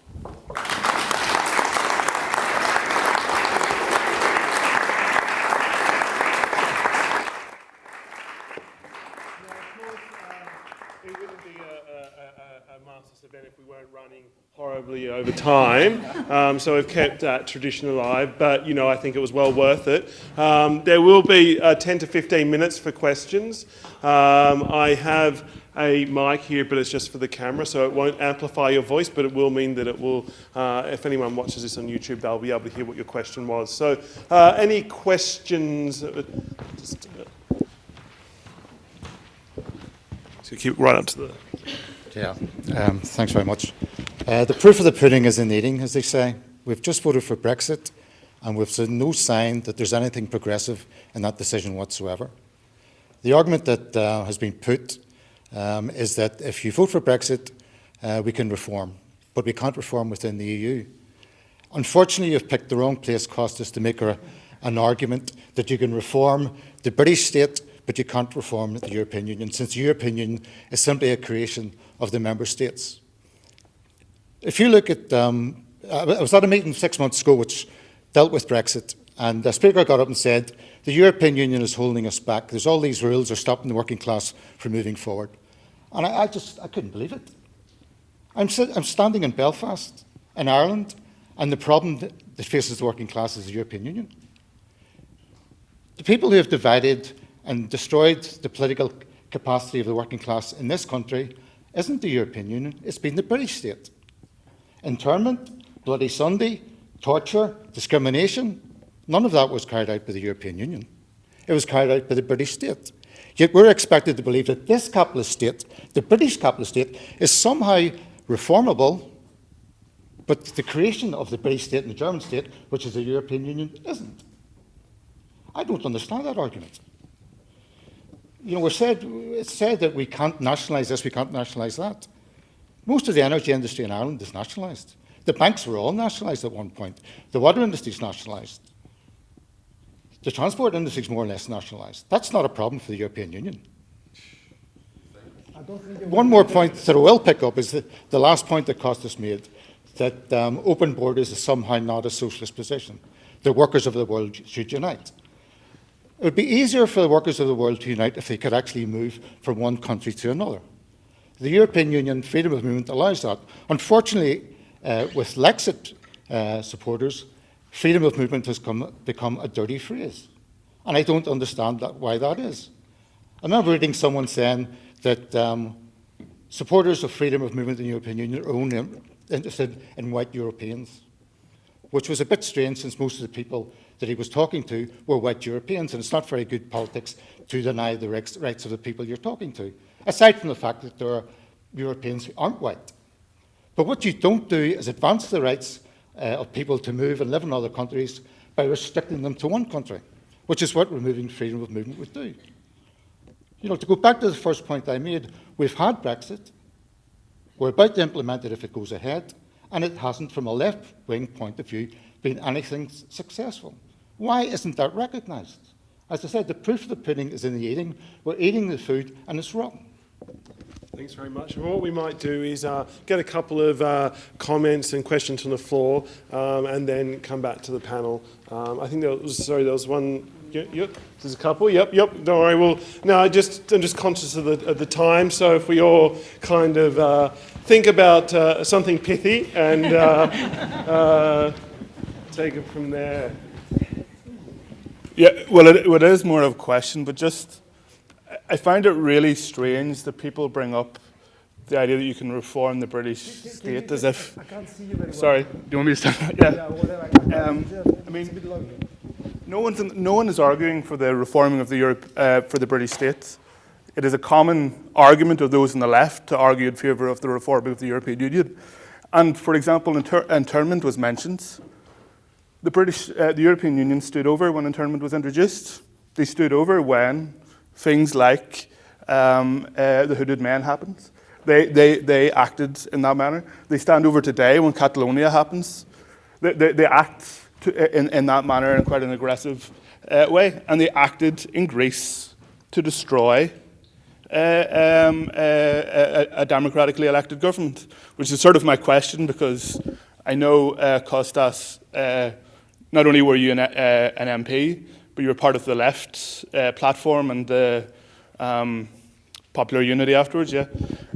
It wouldn't be a Marxist event if we weren't running horribly over time. So we've kept that tradition alive, but I think it was well worth it. There will be 10 to 15 minutes for questions. I have a mic here, but it's just for the camera, so it won't amplify your voice, but it will mean that it will, if anyone watches this on YouTube, they'll be able to hear what your question was. So any questions? So keep it right up to the... Yeah, thanks very much. The proof of the pudding is in the eating, as they say. We've just voted for Brexit, and we've seen no sign that there's anything progressive in that decision whatsoever. The argument that has been put is that if you vote for Brexit, we can reform, but we can't reform within the EU. Unfortunately, you've picked the wrong place, Costas, to make an argument that you can reform the British state, but you can't reform the European Union, since the European Union is simply a creation of the member states. If you look at, I was at a meeting 6 months ago which dealt with Brexit, and the speaker got up and said, the European Union is holding us back. There's all these rules that are stopping the working class from moving forward. And I couldn't believe it. I'm standing in Belfast, in Ireland, and the problem that faces the working class is the European Union. The people who have divided and destroyed the political capacity of the working class in this country isn't the European Union, it's been the British state. Internment, Bloody Sunday, torture, discrimination, none of that was carried out by the European Union. It was carried out by the British state. Yet we're expected to believe that this capitalist state, the British capitalist state, is somehow reformable, but the creation of the British state and the German state, which is the European Union, isn't. I don't understand that argument. It's said that we can't nationalise this, we can't nationalise that. Most of the energy industry in Ireland is nationalised. The banks were all nationalised at one point. The water industry is nationalised. The transport industry is more or less nationalised. That's not a problem for the European Union. One more point that I will pick up is the last point that Costas made, that open borders is somehow not a socialist position. The workers of the world should unite. It would be easier for the workers of the world to unite if they could actually move from one country to another. The European Union freedom of movement allows that. Unfortunately, with Lasslett supporters, freedom of movement has become a dirty phrase. And I don't understand why that is. I remember reading someone saying that supporters of freedom of movement in the European Union are only interested in white Europeans, which was a bit strange since most of the people that he was talking to were white Europeans, and it's not very good politics to deny the rights of the people you're talking to, aside from the fact that there are Europeans who aren't white. But what you don't do is advance the rights of people to move and live in other countries by restricting them to one country, which is what removing freedom of movement would do. To go back to the first point I made, we've had Brexit, we're about to implement it if it goes ahead, and it hasn't, from a left-wing point of view, been anything successful. Why isn't that recognised? As I said, the proof of the pudding is in the eating. We're eating the food, and it's rotten. Thanks very much. And what we might do is get a couple of comments and questions from the floor, and then come back to the panel. I think there was one. Yep. There's a couple. Yep. Don't worry. Well, no, I'm just conscious of the time. So if we all kind of think about something pithy and take it from there. Yeah. Well, it is more of a question, but I find it really strange that people bring up the idea that you can reform the British state as if... I can't see you very well. Sorry, do you want me to stand? Yeah. Whatever. I mean, no one is arguing for the reforming of for the British state. It is a common argument of those on the left to argue in favour of the reforming of the European Union. And, for example, internment was mentioned. The European Union stood over when internment was introduced. They stood over when things like the hooded men happened. They acted in that manner. They stand over today when Catalonia happens. They act in that manner in quite an aggressive way. And they acted in Greece to destroy a democratically elected government, which is sort of my question, because I know, Costas, not only were you an MP, but you were part of the left platform and the Popular Unity afterwards, yeah.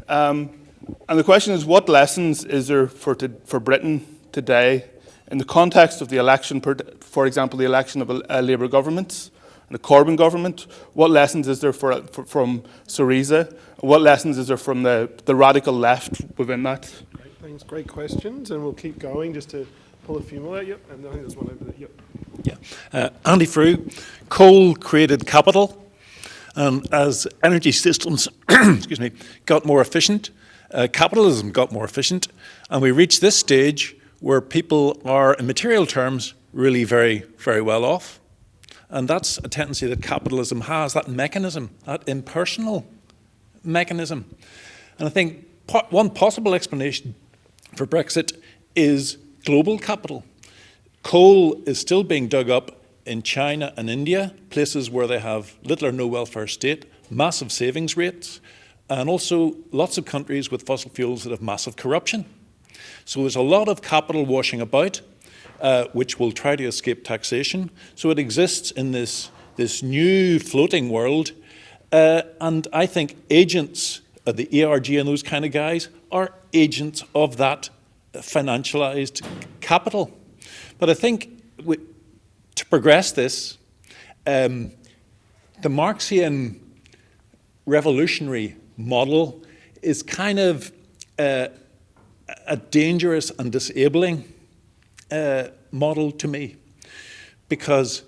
And the question is, what lessons is there for Britain today in the context of the election, for example, the election of a Labour government and a Corbyn government? What lessons is there from Syriza? What lessons is there from the radical left within that? Great, thanks, great questions, and we'll keep going just to pull a few more out. Yep, and I think there's one over there. Yep. Yeah. Andy Frew, coal created capital, and as energy systems excuse me, got more efficient, capitalism got more efficient, and we reached this stage where people are, in material terms, really very, very well off. And that's a tendency that capitalism has, that mechanism, that impersonal mechanism. And I think one possible explanation for Brexit is global capital. Coal is still being dug up in China and India, places where they have little or no welfare state, massive savings rates, and also lots of countries with fossil fuels that have massive corruption. So there's a lot of capital washing about, which will try to escape taxation. So it exists in this new floating world. And I think agents, the ERG and those kind of guys, are agents of that financialized capital. But I think to progress this, the Marxian revolutionary model is kind of a dangerous and disabling model to me, because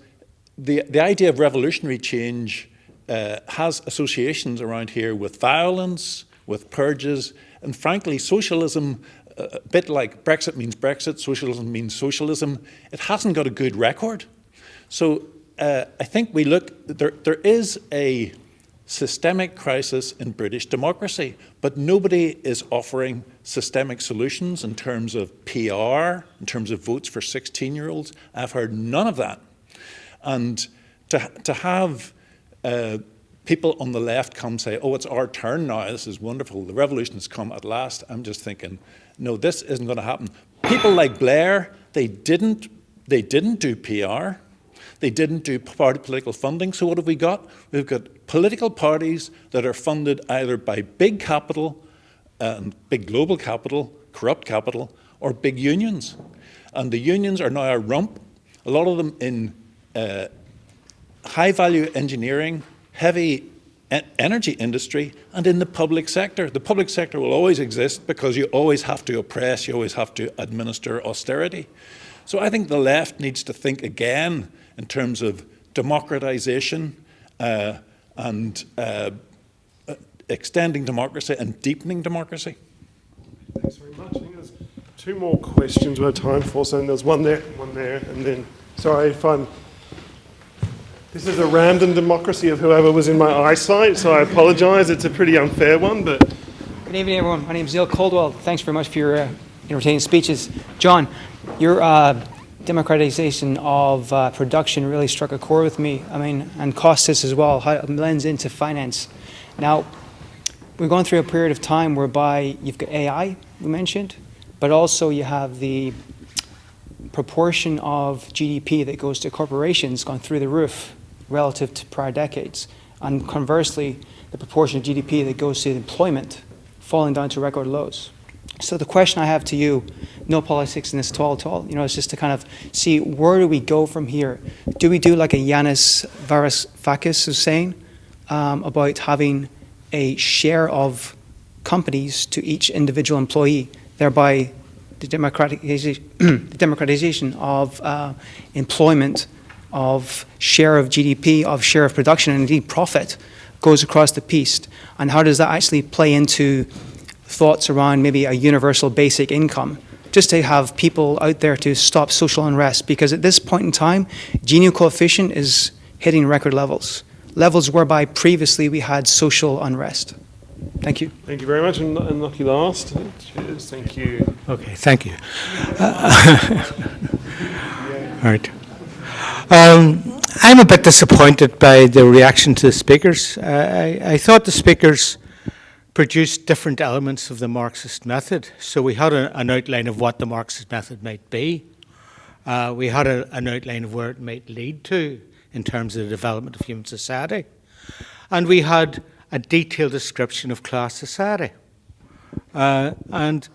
the idea of revolutionary change has associations around here with violence, with purges, and frankly, socialism, a bit like Brexit means Brexit, socialism means socialism, it hasn't got a good record. So I think we look, there is a systemic crisis in British democracy, but nobody is offering systemic solutions in terms of PR, in terms of votes for 16-year-olds. I've heard none of that. And to have people on the left come say, oh, it's our turn now, this is wonderful, the revolution has come at last, I'm just thinking, no, this isn't going to happen. People like Blair, they didn't do PR. They didn't do political funding. So what have we got? We've got political parties that are funded either by big capital, big global capital, corrupt capital, or big unions. And the unions are now a rump, a lot of them in high-value engineering, heavy energy industry, and in the public sector. The public sector will always exist because you always have to oppress, you always have to administer austerity. So I think the left needs to think again in terms of democratization and extending democracy and deepening democracy. Thanks very much. I think there's two more questions we have time for. So there's one there, and then, sorry if this is a random democracy of whoever was in my eyesight, so I apologise. It's a pretty unfair one, but... Good evening, everyone. My name is Neil Caldwell. Thanks very much for your entertaining speeches. John, your democratization of production really struck a chord with me. I mean, and Costas as well, how it blends into finance. Now, we're going through a period of time whereby you've got AI, we mentioned, but also you have the proportion of GDP that goes to corporations gone through the roof relative to prior decades. And conversely, the proportion of GDP that goes to employment falling down to record lows. So the question I have to you, no politics in this at all, you know, it's just to kind of see where do we go from here? Do we do like a Yanis Varoufakis is saying about having a share of companies to each individual employee, thereby the democratization of employment, of share of GDP, of share of production, and indeed profit goes across the piece? And how does that actually play into thoughts around maybe a universal basic income, just to have people out there to stop social unrest? Because at this point in time, Gini coefficient is hitting record levels whereby previously we had social unrest. Thank you. Thank you very much, and lucky last. Cheers, thank you. Okay, thank you. All right. I'm a bit disappointed by the reaction to the speakers. I thought the speakers produced different elements of the Marxist method. So we had an outline of what the Marxist method might be. We had an outline of where it might lead to in terms of the development of human society. And we had a detailed description of class society. And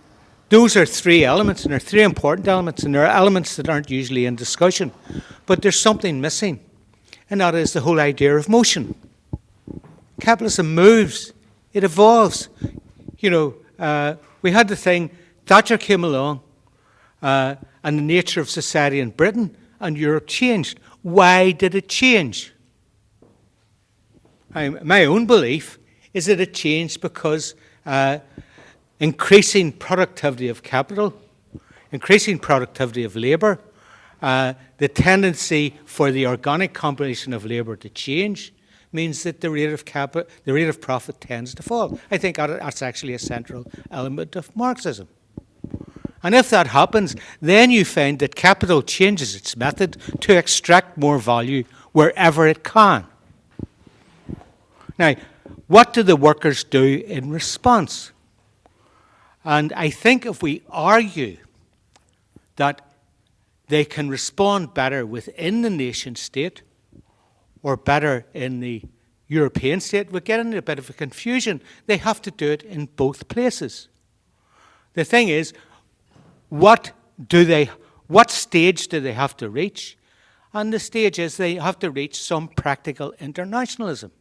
those are three elements, and they're three important elements, and they're elements that aren't usually in discussion. But there's something missing, and that is the whole idea of motion. Capitalism moves, it evolves. You know, we had the thing, Thatcher came along, and the nature of society in Britain and Europe changed. Why did it change? My own belief is that it changed because increasing productivity of capital, increasing productivity of labour, the tendency for the organic combination of labour to change means that the rate of profit tends to fall. I think that's actually a central element of Marxism. And if that happens, then you find that capital changes its method to extract more value wherever it can. Now, what do the workers do in response? And I think if we argue that they can respond better within the nation state or better in the European state, we get into a bit of a confusion. They have to do it in both places. The thing is, what stage do they have to reach? And the stage is they have to reach some practical internationalism.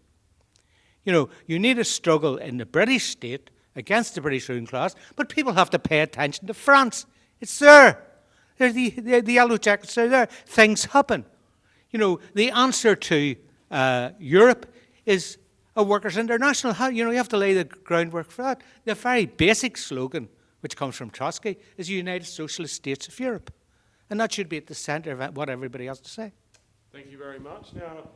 You know, you need a struggle in the British state against the British ruling class, but people have to pay attention to France. It's there. The yellow jackets are there. Things happen. You know, the answer to Europe is a workers' international. You have to lay the groundwork for that. The very basic slogan, which comes from Trotsky, is United Socialist States of Europe. And that should be at the centre of what everybody has to say. Thank you very much. Now,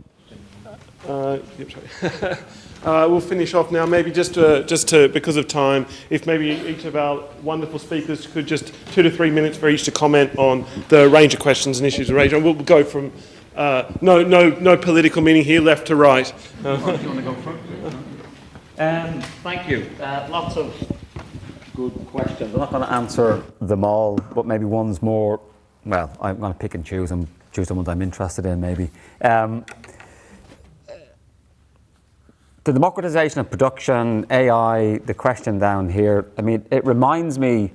we'll finish off now. Maybe just to, because of time, if maybe each of our wonderful speakers could just 2 to 3 minutes for each to comment on the range of questions and issues raised. And we'll go from no political meaning here, left to right. Do you want to go first? Thank you. Lots of good questions. I'm not going to answer them all, but maybe one's more. Well, I'm going to pick and choose them. Choose the ones I'm interested in, maybe. The democratization of production, AI, the question down here, I mean, it reminds me,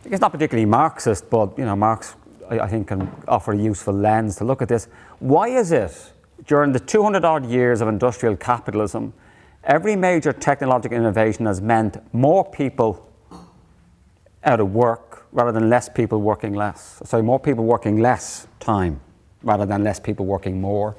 it's not particularly Marxist, but, you know, Marx, I think, can offer a useful lens to look at this. Why is it, during the 200-odd years of industrial capitalism, every major technological innovation has meant more people out of work rather than less people working less? So more people working less time rather than less people working more.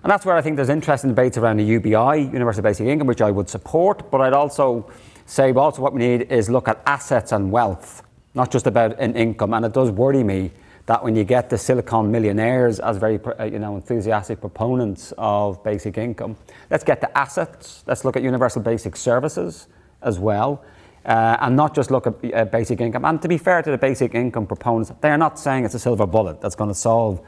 And that's where I think there's interesting debates around the UBI, Universal Basic Income, which I would support, but I'd also say what we need is look at assets and wealth, not just about an income. And it does worry me that when you get the Silicon millionaires as very enthusiastic proponents of basic income, let's get to assets, let's look at universal basic services as well. And not just look at basic income. And to be fair to the basic income proponents, they are not saying it's a silver bullet that's going to solve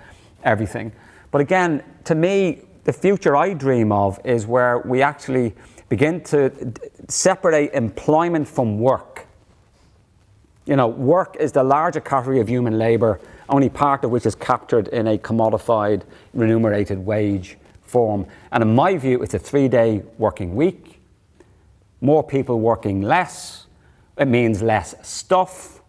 everything. But again, to me, the future I dream of is where we actually begin to separate employment from work. You know, work is the larger category of human labour, only part of which is captured in a commodified, remunerated wage form. And in my view, it's a 3-day working week, more people working less. It means less stuff,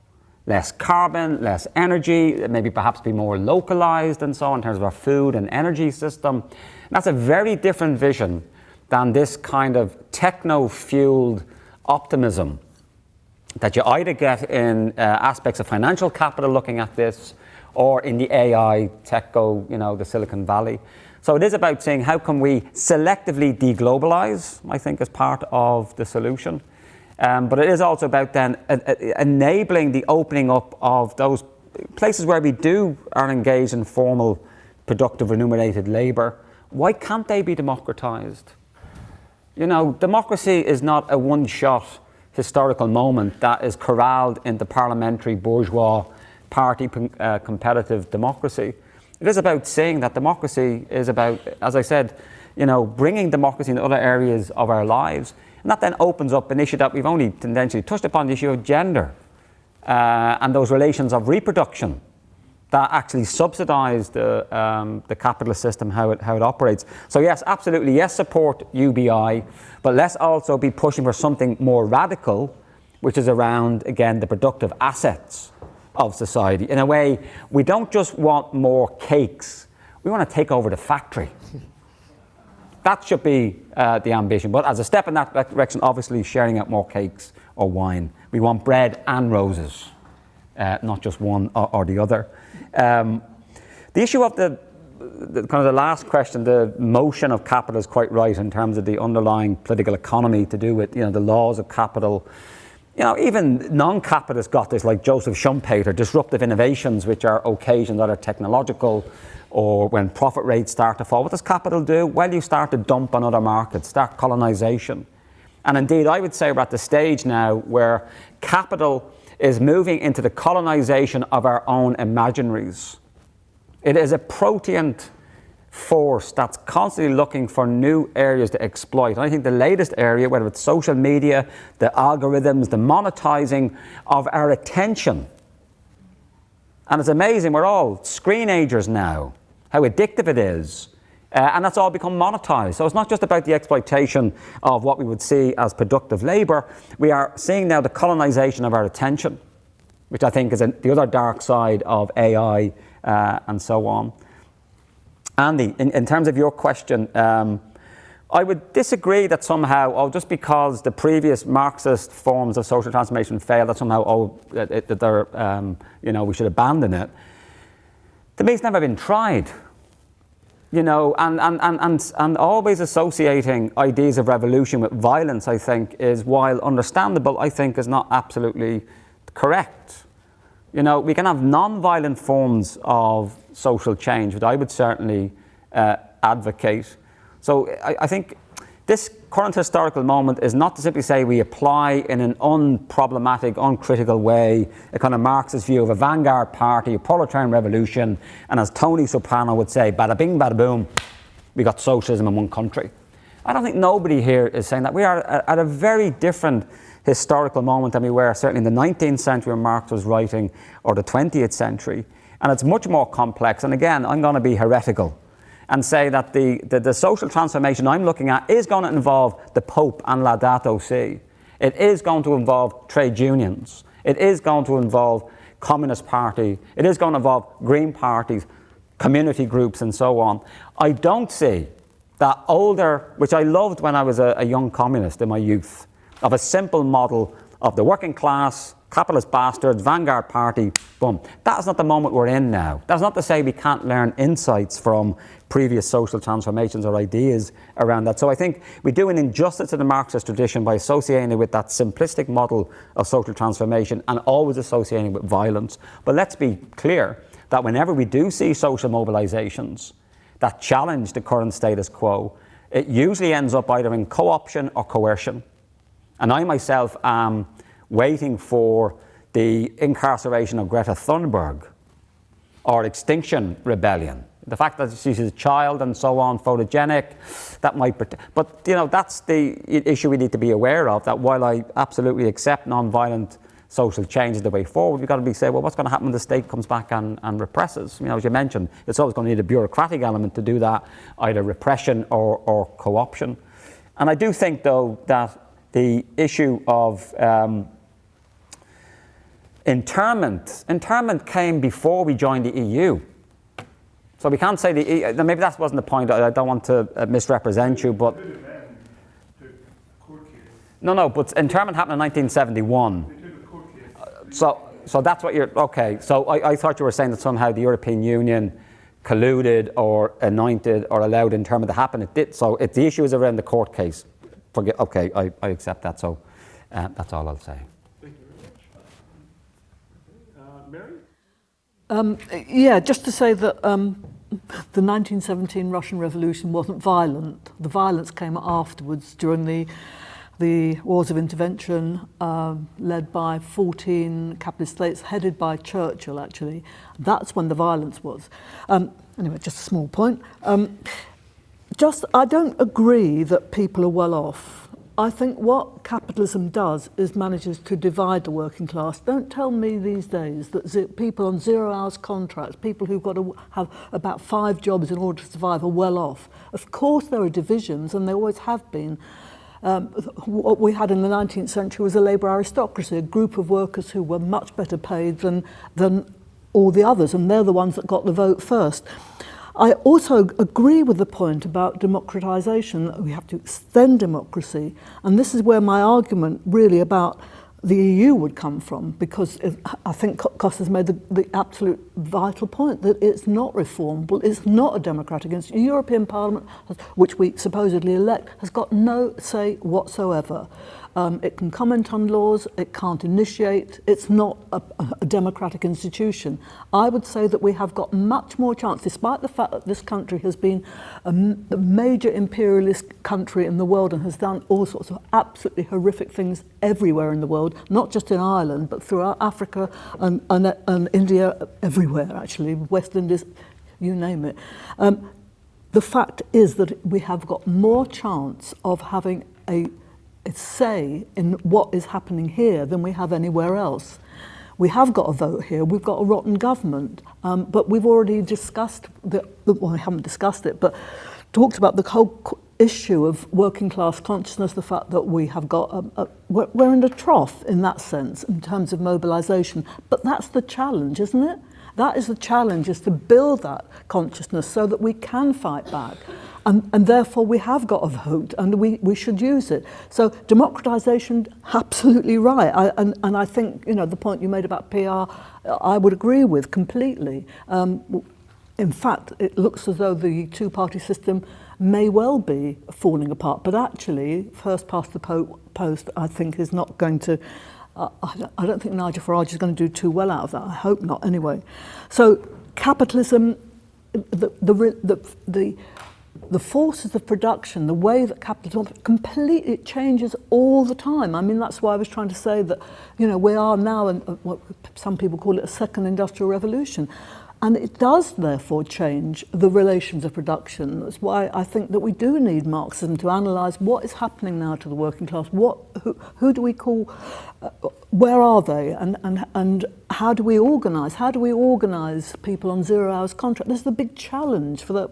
less carbon, less energy, maybe perhaps be more localized and so on in terms of our food and energy system. And that's a very different vision than this kind of techno-fueled optimism that you either get in aspects of financial capital looking at this or in the AI, the Silicon Valley. So it is about saying how can we selectively deglobalize, I think, as part of the solution. But it is also about then enabling the opening up of those places where we are engaged in formal, productive, remunerated labour. Why can't they be democratised? You know, democracy is not a one-shot historical moment that is corralled into parliamentary, bourgeois, party competitive democracy. It is about saying that democracy is about, as I said, bringing democracy into other areas of our lives. And that then opens up an issue that we've only tendentially touched upon, the issue of gender and those relations of reproduction that actually subsidise the capitalist system, how it operates. So yes, absolutely, yes, support UBI, but let's also be pushing for something more radical which is around, again, the productive assets of society. In a way, we don't just want more cakes, we want to take over the factory. That should be the ambition. But as a step in that direction, obviously sharing out more cakes or wine. We want bread and roses, not just one or the other. The issue of the kind of the last question, the motion of capital is quite right in terms of the underlying political economy to do with, you know, the laws of capital. You know, even non-capitalists got this, like Joseph Schumpeter, disruptive innovations which are occasioned either technological or when profit rates start to fall. What does capital do? Well, you start to dump on other markets, start colonization. And indeed, I would say we're at the stage now where capital is moving into the colonization of our own imaginaries. It is a proteant force that's constantly looking for new areas to exploit. And I think the latest area, whether it's social media, the algorithms, the monetizing of our attention. And it's amazing, we're all screenagers now, how addictive it is. And that's all become monetized. So it's not just about the exploitation of what we would see as productive labor. We are seeing now the colonization of our attention, which I think is the other dark side of AI and so on. Andy, in terms of your question, I would disagree that somehow, just because the previous Marxist forms of social transformation failed, that somehow, we should abandon it. To me, it's never been tried. You know, and always associating ideas of revolution with violence, I think, is, while understandable, I think is not absolutely correct. You know, we can have non-violent forms of social change, which I would certainly advocate. So I think this current historical moment is not to simply say we apply in an unproblematic, uncritical way a kind of Marxist view of a vanguard party, a proletarian revolution, and as Tony Soprano would say, bada bing, bada boom, we got socialism in one country. I don't think nobody here is saying that. We are at a very different historical moment than we were certainly in the 19th century when Marx was writing, or the 20th century. And it's much more complex. And again, I'm going to be heretical and say that the social transformation I'm looking at is going to involve the Pope and Laudato Si. It is going to involve trade unions. It is going to involve Communist Party. It is going to involve Green parties, community groups, and so on. I don't see that older, which I loved when I was a young communist in my youth, of a simple model of the working class, capitalist bastards, vanguard party, boom. That's not the moment we're in now. That's not to say we can't learn insights from previous social transformations or ideas around that. So I think we do an injustice to the Marxist tradition by associating it with that simplistic model of social transformation and always associating it with violence. But let's be clear that whenever we do see social mobilizations that challenge the current status quo, it usually ends up either in co-option or coercion. And I myself am waiting for the incarceration of Greta Thunberg or Extinction Rebellion. The fact that she's a child and so on, photogenic, that might... But, you know, that's the issue we need to be aware of, that while I absolutely accept non-violent social change is the way forward, we've got to be saying, well, what's going to happen when the state comes back and represses? You know, as you mentioned, it's always going to need a bureaucratic element to do that, either repression or co-option. And I do think, though, that the issue of internment came before we joined the EU. So we can't say maybe that wasn't the point. I don't want to misrepresent you, but no. But internment happened in 1971. So that's what you're okay. So I thought you were saying that somehow the European Union colluded or anointed or allowed internment to happen. It did. So the issue is around the court case. Okay, I accept that. So that's all I'll say. Thank you very much. Mary? Yeah, just to say that the 1917 Russian Revolution wasn't violent. The violence came afterwards during the wars of intervention led by 14 capitalist states, headed by Churchill, actually. That's when the violence was. Anyway, just a small point. I don't agree that people are well off. I think what capitalism does is manages to divide the working class. Don't tell me these days that people on 0 hours contracts, people who've got to have about 5 jobs in order to survive, are well off. Of course there are divisions, and there always have been. What we had in the 19th century was a labour aristocracy, a group of workers who were much better paid than all the others, and they're the ones that got the vote first. I also agree with the point about democratisation, that we have to extend democracy, and this is where my argument really about the EU would come from, because I think Costas made the absolute vital point that it's not reformable, it's not a democratic institution. The European Parliament, which we supposedly elect, has got no say whatsoever. It can comment on laws, it can't initiate, it's not a democratic institution. I would say that we have got much more chance, despite the fact that this country has been a major imperialist country in the world and has done all sorts of absolutely horrific things everywhere in the world, not just in Ireland, but throughout Africa and India, everywhere actually, West Indies, you name it. The fact is that we have got more chance of having a say in what is happening here than we have anywhere else. We have got a vote here, we've got a rotten government, but we've already discussed, well, we haven't discussed it, but talked about the whole issue of working class consciousness, the fact that we have got, we're in a trough in that sense, in terms of mobilisation, but that's the challenge, isn't it? That is the challenge, is to build that consciousness so that we can fight back. And therefore we have got a vote and we should use it. So democratisation, absolutely right. And I think, you know, the point you made about PR, I would agree with completely. In fact, it looks as though the two-party system may well be falling apart. But actually, first past the post, I think, is not going to... I don't think Nigel Farage is going to do too well out of that. I hope not, anyway. So capitalism, the forces of production, the way that capitalism completely changes all the time. I mean, that's why I was trying to say that, you know, we are now in what some people call it a second industrial revolution. And it does therefore change the relations of production. That's why I think that we do need Marxism to analyse what is happening now to the working class. Who do we call, where are they, and how do we organise? How do we organise people on 0 hours contract? This is the big challenge for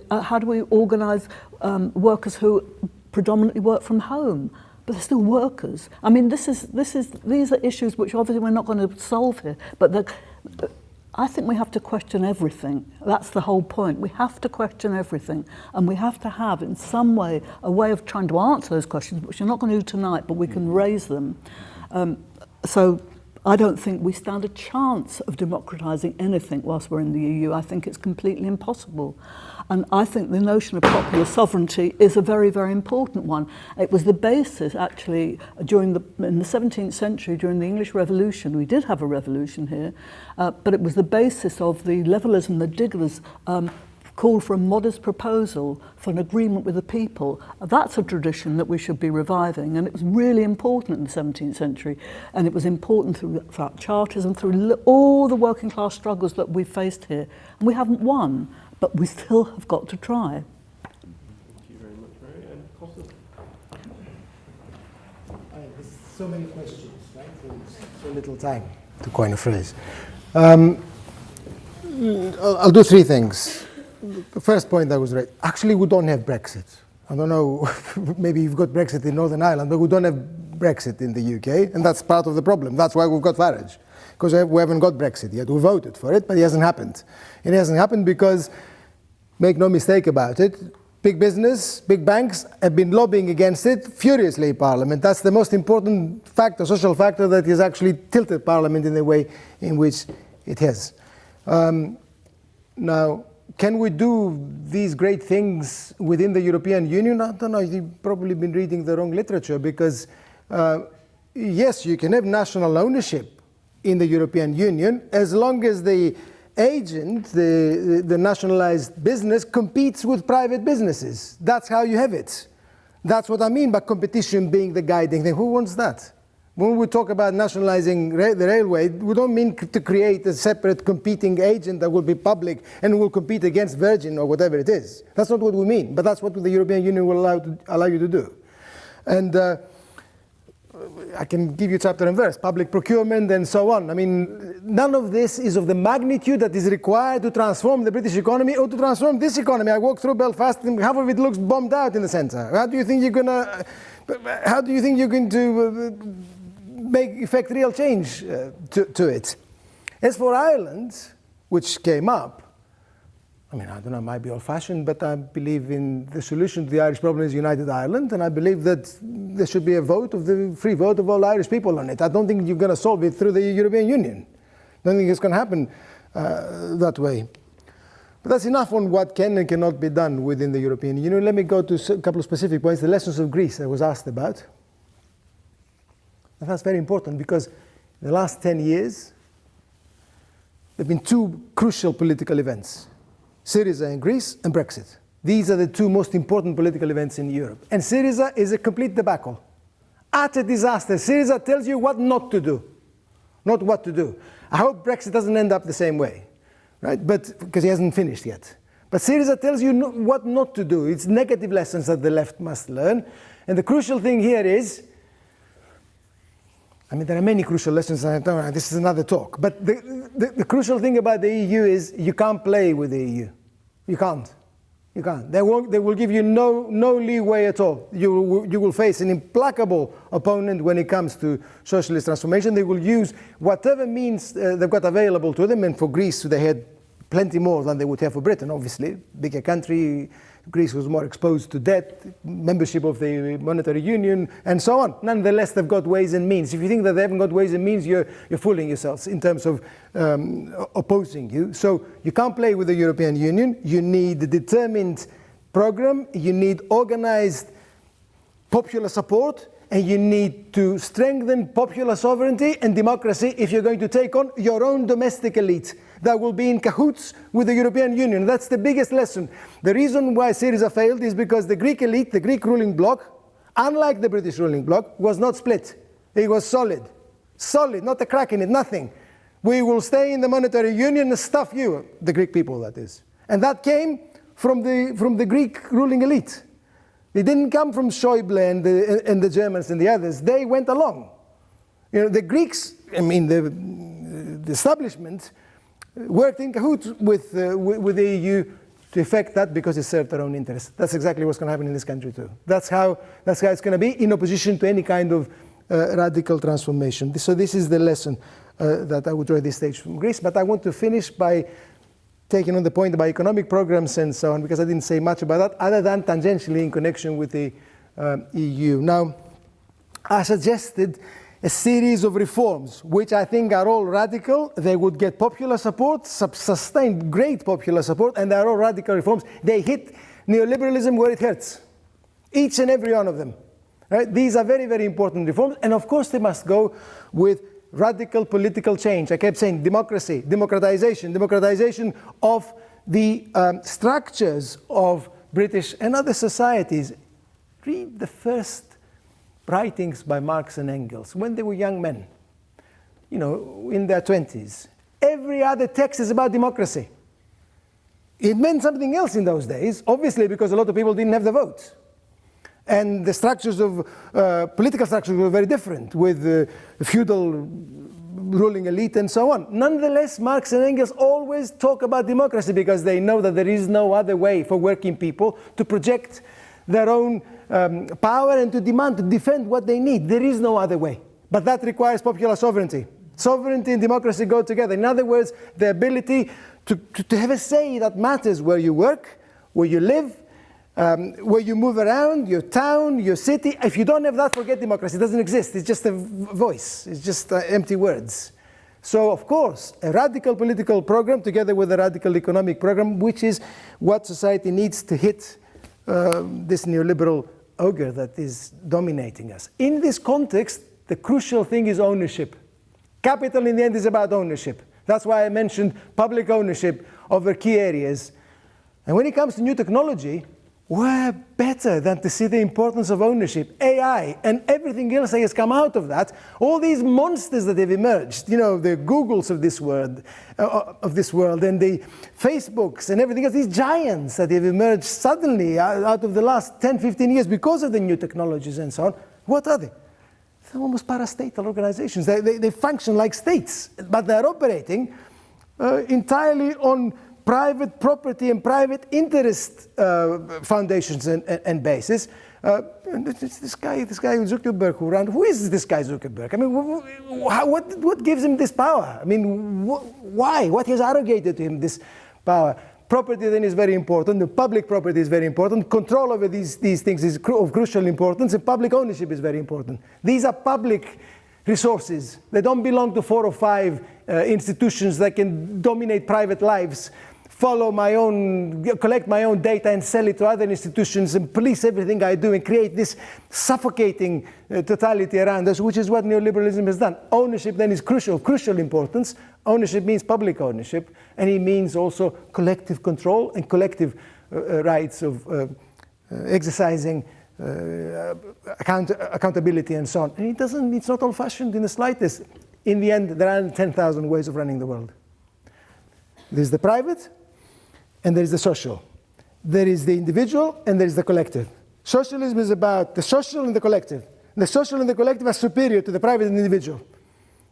how do we organise workers who predominantly work from home? But they're still workers. I mean, these are issues which obviously we're not going to solve here, but I think we have to question everything. That's the whole point. We have to question everything. And we have to have, in some way, a way of trying to answer those questions, which we're not going to do tonight, but we can raise them. So I don't think we stand a chance of democratising anything whilst we're in the EU. I think it's completely impossible. And I think the notion of popular sovereignty is a very, very important one. It was the basis, actually, in the 17th century, during the English Revolution. We did have a revolution here, but it was the basis of the Levellers and the Diggers called for a modest proposal for an agreement with the people. That's a tradition that we should be reviving, and it was really important in the 17th century, and it was important through charters and through all the working class struggles that we faced here. And we haven't won, but we still have got to try. Thank you very much, Mary. And Costas? There's so many questions, right? So little time to coin a phrase. I'll do three things. The first point that was right. Actually, we don't have Brexit. I don't know, maybe you've got Brexit in Northern Ireland, but we don't have Brexit in the UK, and that's part of the problem. That's why we've got Farage, because we haven't got Brexit yet. We voted for it, but it hasn't happened. It hasn't happened because, make no mistake about it, big business, big banks have been lobbying against it furiously in Parliament. That's the most important factor, social factor, that has actually tilted Parliament in the way in which it has. Now, can we do these great things within the European Union? I don't know, you've probably been reading the wrong literature, because yes, you can have national ownership in the European Union as long as the agent, the nationalized business, competes with private businesses. That's how you have it. That's what I mean by competition being the guiding thing. Who wants that? When we talk about nationalizing the railway, we don't mean to create a separate competing agent that will be public and will compete against Virgin or whatever it is. That's not what we mean, but that's what the European Union will allow you to do. And I can give you chapter and verse, public procurement and so on. I mean, none of this is of the magnitude that is required to transform the British economy or to transform this economy. I walked through Belfast and half of it looks bombed out in the centre. How do you think you're going to effect real change to it? As for Ireland, which came up, I mean, I don't know, it might be old-fashioned, but I believe in the solution to the Irish problem is United Ireland, and I believe that there should be a vote of the free vote of all Irish people on it. I don't think you're going to solve it through the European Union. I don't think it's going to happen that way. But that's enough on what can and cannot be done within the European Union. Let me go to a couple of specific points. The lessons of Greece I was asked about. And that's very important because in the last 10 years, there have been two crucial political events. Syriza in Greece and Brexit. These are the two most important political events in Europe. And Syriza is a complete debacle. Utter disaster. Syriza tells you what not to do, not what to do. I hope Brexit doesn't end up the same way, right? But because he hasn't finished yet. But Syriza tells you what not to do. It's negative lessons that the left must learn. And the crucial thing here is, I mean, there are many crucial lessons, and this is another talk. But the crucial thing about the EU is you can't play with the EU. You can't. You can't. They will give you no leeway at all. You will face an implacable opponent when it comes to socialist transformation. They will use whatever means they've got available to them. And for Greece, they had plenty more than they would have for Britain, obviously. Bigger country. Greece was more exposed to debt, membership of the monetary union, and so on. Nonetheless, they've got ways and means. If you think that they haven't got ways and means, you're fooling yourselves in terms of opposing you. So you can't play with the European Union. You need a determined program. You need organized popular support. And you need to strengthen popular sovereignty and democracy if you're going to take on your own domestic elite that will be in cahoots with the European Union. That's the biggest lesson. The reason why Syriza failed is because the Greek elite, the Greek ruling bloc, unlike the British ruling bloc, was not split. It was solid. Solid, not a crack in it, nothing. We will stay in the monetary union and stuff you, the Greek people, that is. And that came from the Greek ruling elite. It didn't come from Schäuble and the Germans and the others. They went along. You know, the Greeks, I mean, the establishment worked in cahoots with the EU to effect that because it served their own interests. That's exactly what's going to happen in this country too. That's how it's going to be in opposition to any kind of radical transformation. So this is the lesson that I would draw at this stage from Greece. But I want to finish by taking on the point about economic programs and so on, because I didn't say much about that, other than tangentially in connection with the EU. Now, I suggested a series of reforms, which I think are all radical. They would get popular support, sustain great popular support, and they're all radical reforms. They hit neoliberalism where it hurts, each and every one of them. Right? These are very, very important reforms, and of course they must go with radical political change. I kept saying democracy, democratization of the structures of British and other societies. Read the first writings by Marx and Engels when they were young men, you know, in their 20s. Every other text is about democracy. It meant something else in those days, obviously because a lot of people didn't have the vote. And the structures of political structures were very different with the feudal ruling elite and so on. Nonetheless, Marx and Engels always talk about democracy because they know that there is no other way for working people to project their own power and to demand, to defend what they need. There is no other way. But that requires popular sovereignty. Sovereignty and democracy go together. In other words, the ability to have a say that matters where you work, where you live, where you move around, your town, your city. If you don't have that, forget democracy. It doesn't exist. It's just a voice. It's just empty words. So, of course, a radical political program together with a radical economic program, which is what society needs to hit this neoliberal ogre that is dominating us. In this context, the crucial thing is ownership. Capital, in the end, is about ownership. That's why I mentioned public ownership over key areas. And when it comes to new technology, where better than to see the importance of ownership, AI, and everything else that has come out of that, all these monsters that have emerged, you know, the Googles of this world, and the Facebooks and everything else, these giants that have emerged suddenly out of the last 10, 15 years because of the new technologies and so on, what are they? they're almost parastatal organizations. They function like states, but they're operating entirely on private property and private interest foundations and bases. And this guy Zuckerberg who ran. Who is this guy Zuckerberg? I mean, what gives him this power? I mean, why? What has arrogated to him this power? Property then is very important. The public property is very important. Control over these things is of crucial importance, and public ownership is very important. These are public resources. They don't belong to 4 or 5 institutions that can dominate private lives, collect my own data and sell it to other institutions and police everything I do and create this suffocating totality around us, which is what neoliberalism has done. Ownership then is of crucial importance. Ownership means public ownership, and it means also collective control and collective rights of exercising accountability and so on. And it's not old-fashioned in the slightest. In the end, there are 10,000 ways of running the world. There's the private, and there is the social. There is the individual, and there is the collective. Socialism is about the social and the collective. The social and the collective are superior to the private and individual.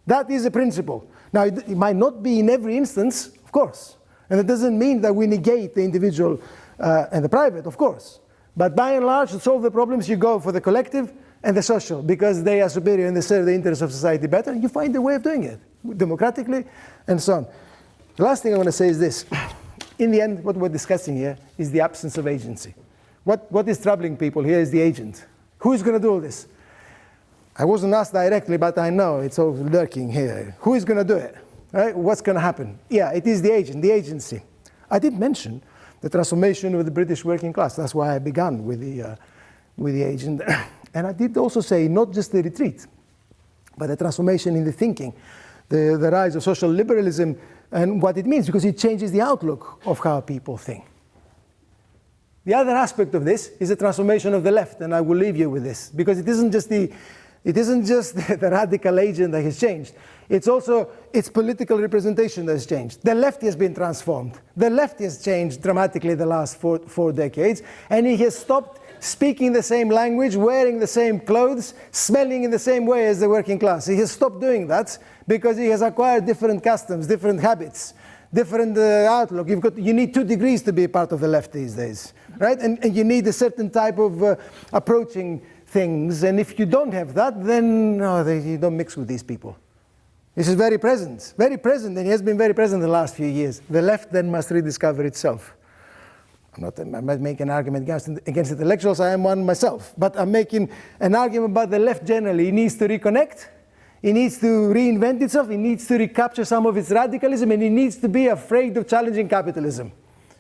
That is a principle. Now, it might not be in every instance, of course. And it doesn't mean that we negate the individual and the private, of course. But by and large, to solve the problems, you go for the collective and the social, because they are superior and they serve the interests of society better. And you find a way of doing it, democratically, and so on. The last thing I want to say is this. In the end, what we're discussing here is the absence of agency. What is troubling people here is the agent. Who is going to do all this? I wasn't asked directly, but I know it's all lurking here. Who is going to do it? Right? What's going to happen? Yeah, it is the agent, the agency. I did mention the transformation of the British working class. That's why I began with the agent. And I did also say not just the retreat, but the transformation in the thinking, the rise of social liberalism, and what it means, because it changes the outlook of how people think. The other aspect of this is the transformation of the left, and I will leave you with this, because it isn't just the radical agent that has changed. It's also its political representation that has changed. The left has been transformed. The left has changed dramatically the last four decades, and it has stopped speaking the same language, wearing the same clothes, smelling in the same way as the working class. He has stopped doing that because he has acquired different customs, different habits, different outlook. You need 2 degrees to be part of the left these days, right? And you need a certain type of approaching things. And if you don't have that, then you don't mix with these people. This is very present, and it has been very present in the last few years. The left then must rediscover itself. I'm not making an argument against intellectuals, I am one myself. But I'm making an argument about the left generally. It needs to reconnect, it needs to reinvent itself, it needs to recapture some of its radicalism, and it needs to be afraid of challenging capitalism.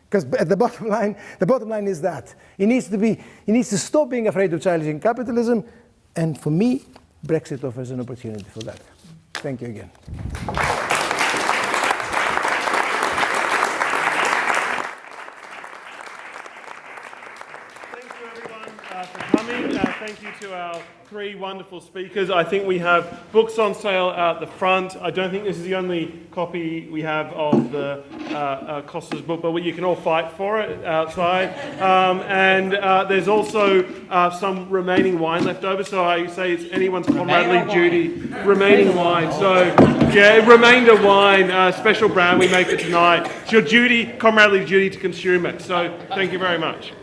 Because at the bottom line is that. It needs to stop being afraid of challenging capitalism, and for me, Brexit offers an opportunity for that. Thank you again. Thank you to our 3 wonderful speakers. I think we have books on sale out the front. I don't think this is the only copy we have of the Costas book, but you can all fight for it outside. And there's also some remaining wine left over, so I say it's anyone's comradely duty. Remaining wine. So, yeah, remainder wine, special brand we make it tonight. It's your duty, comradely duty to consume it. So, thank you very much.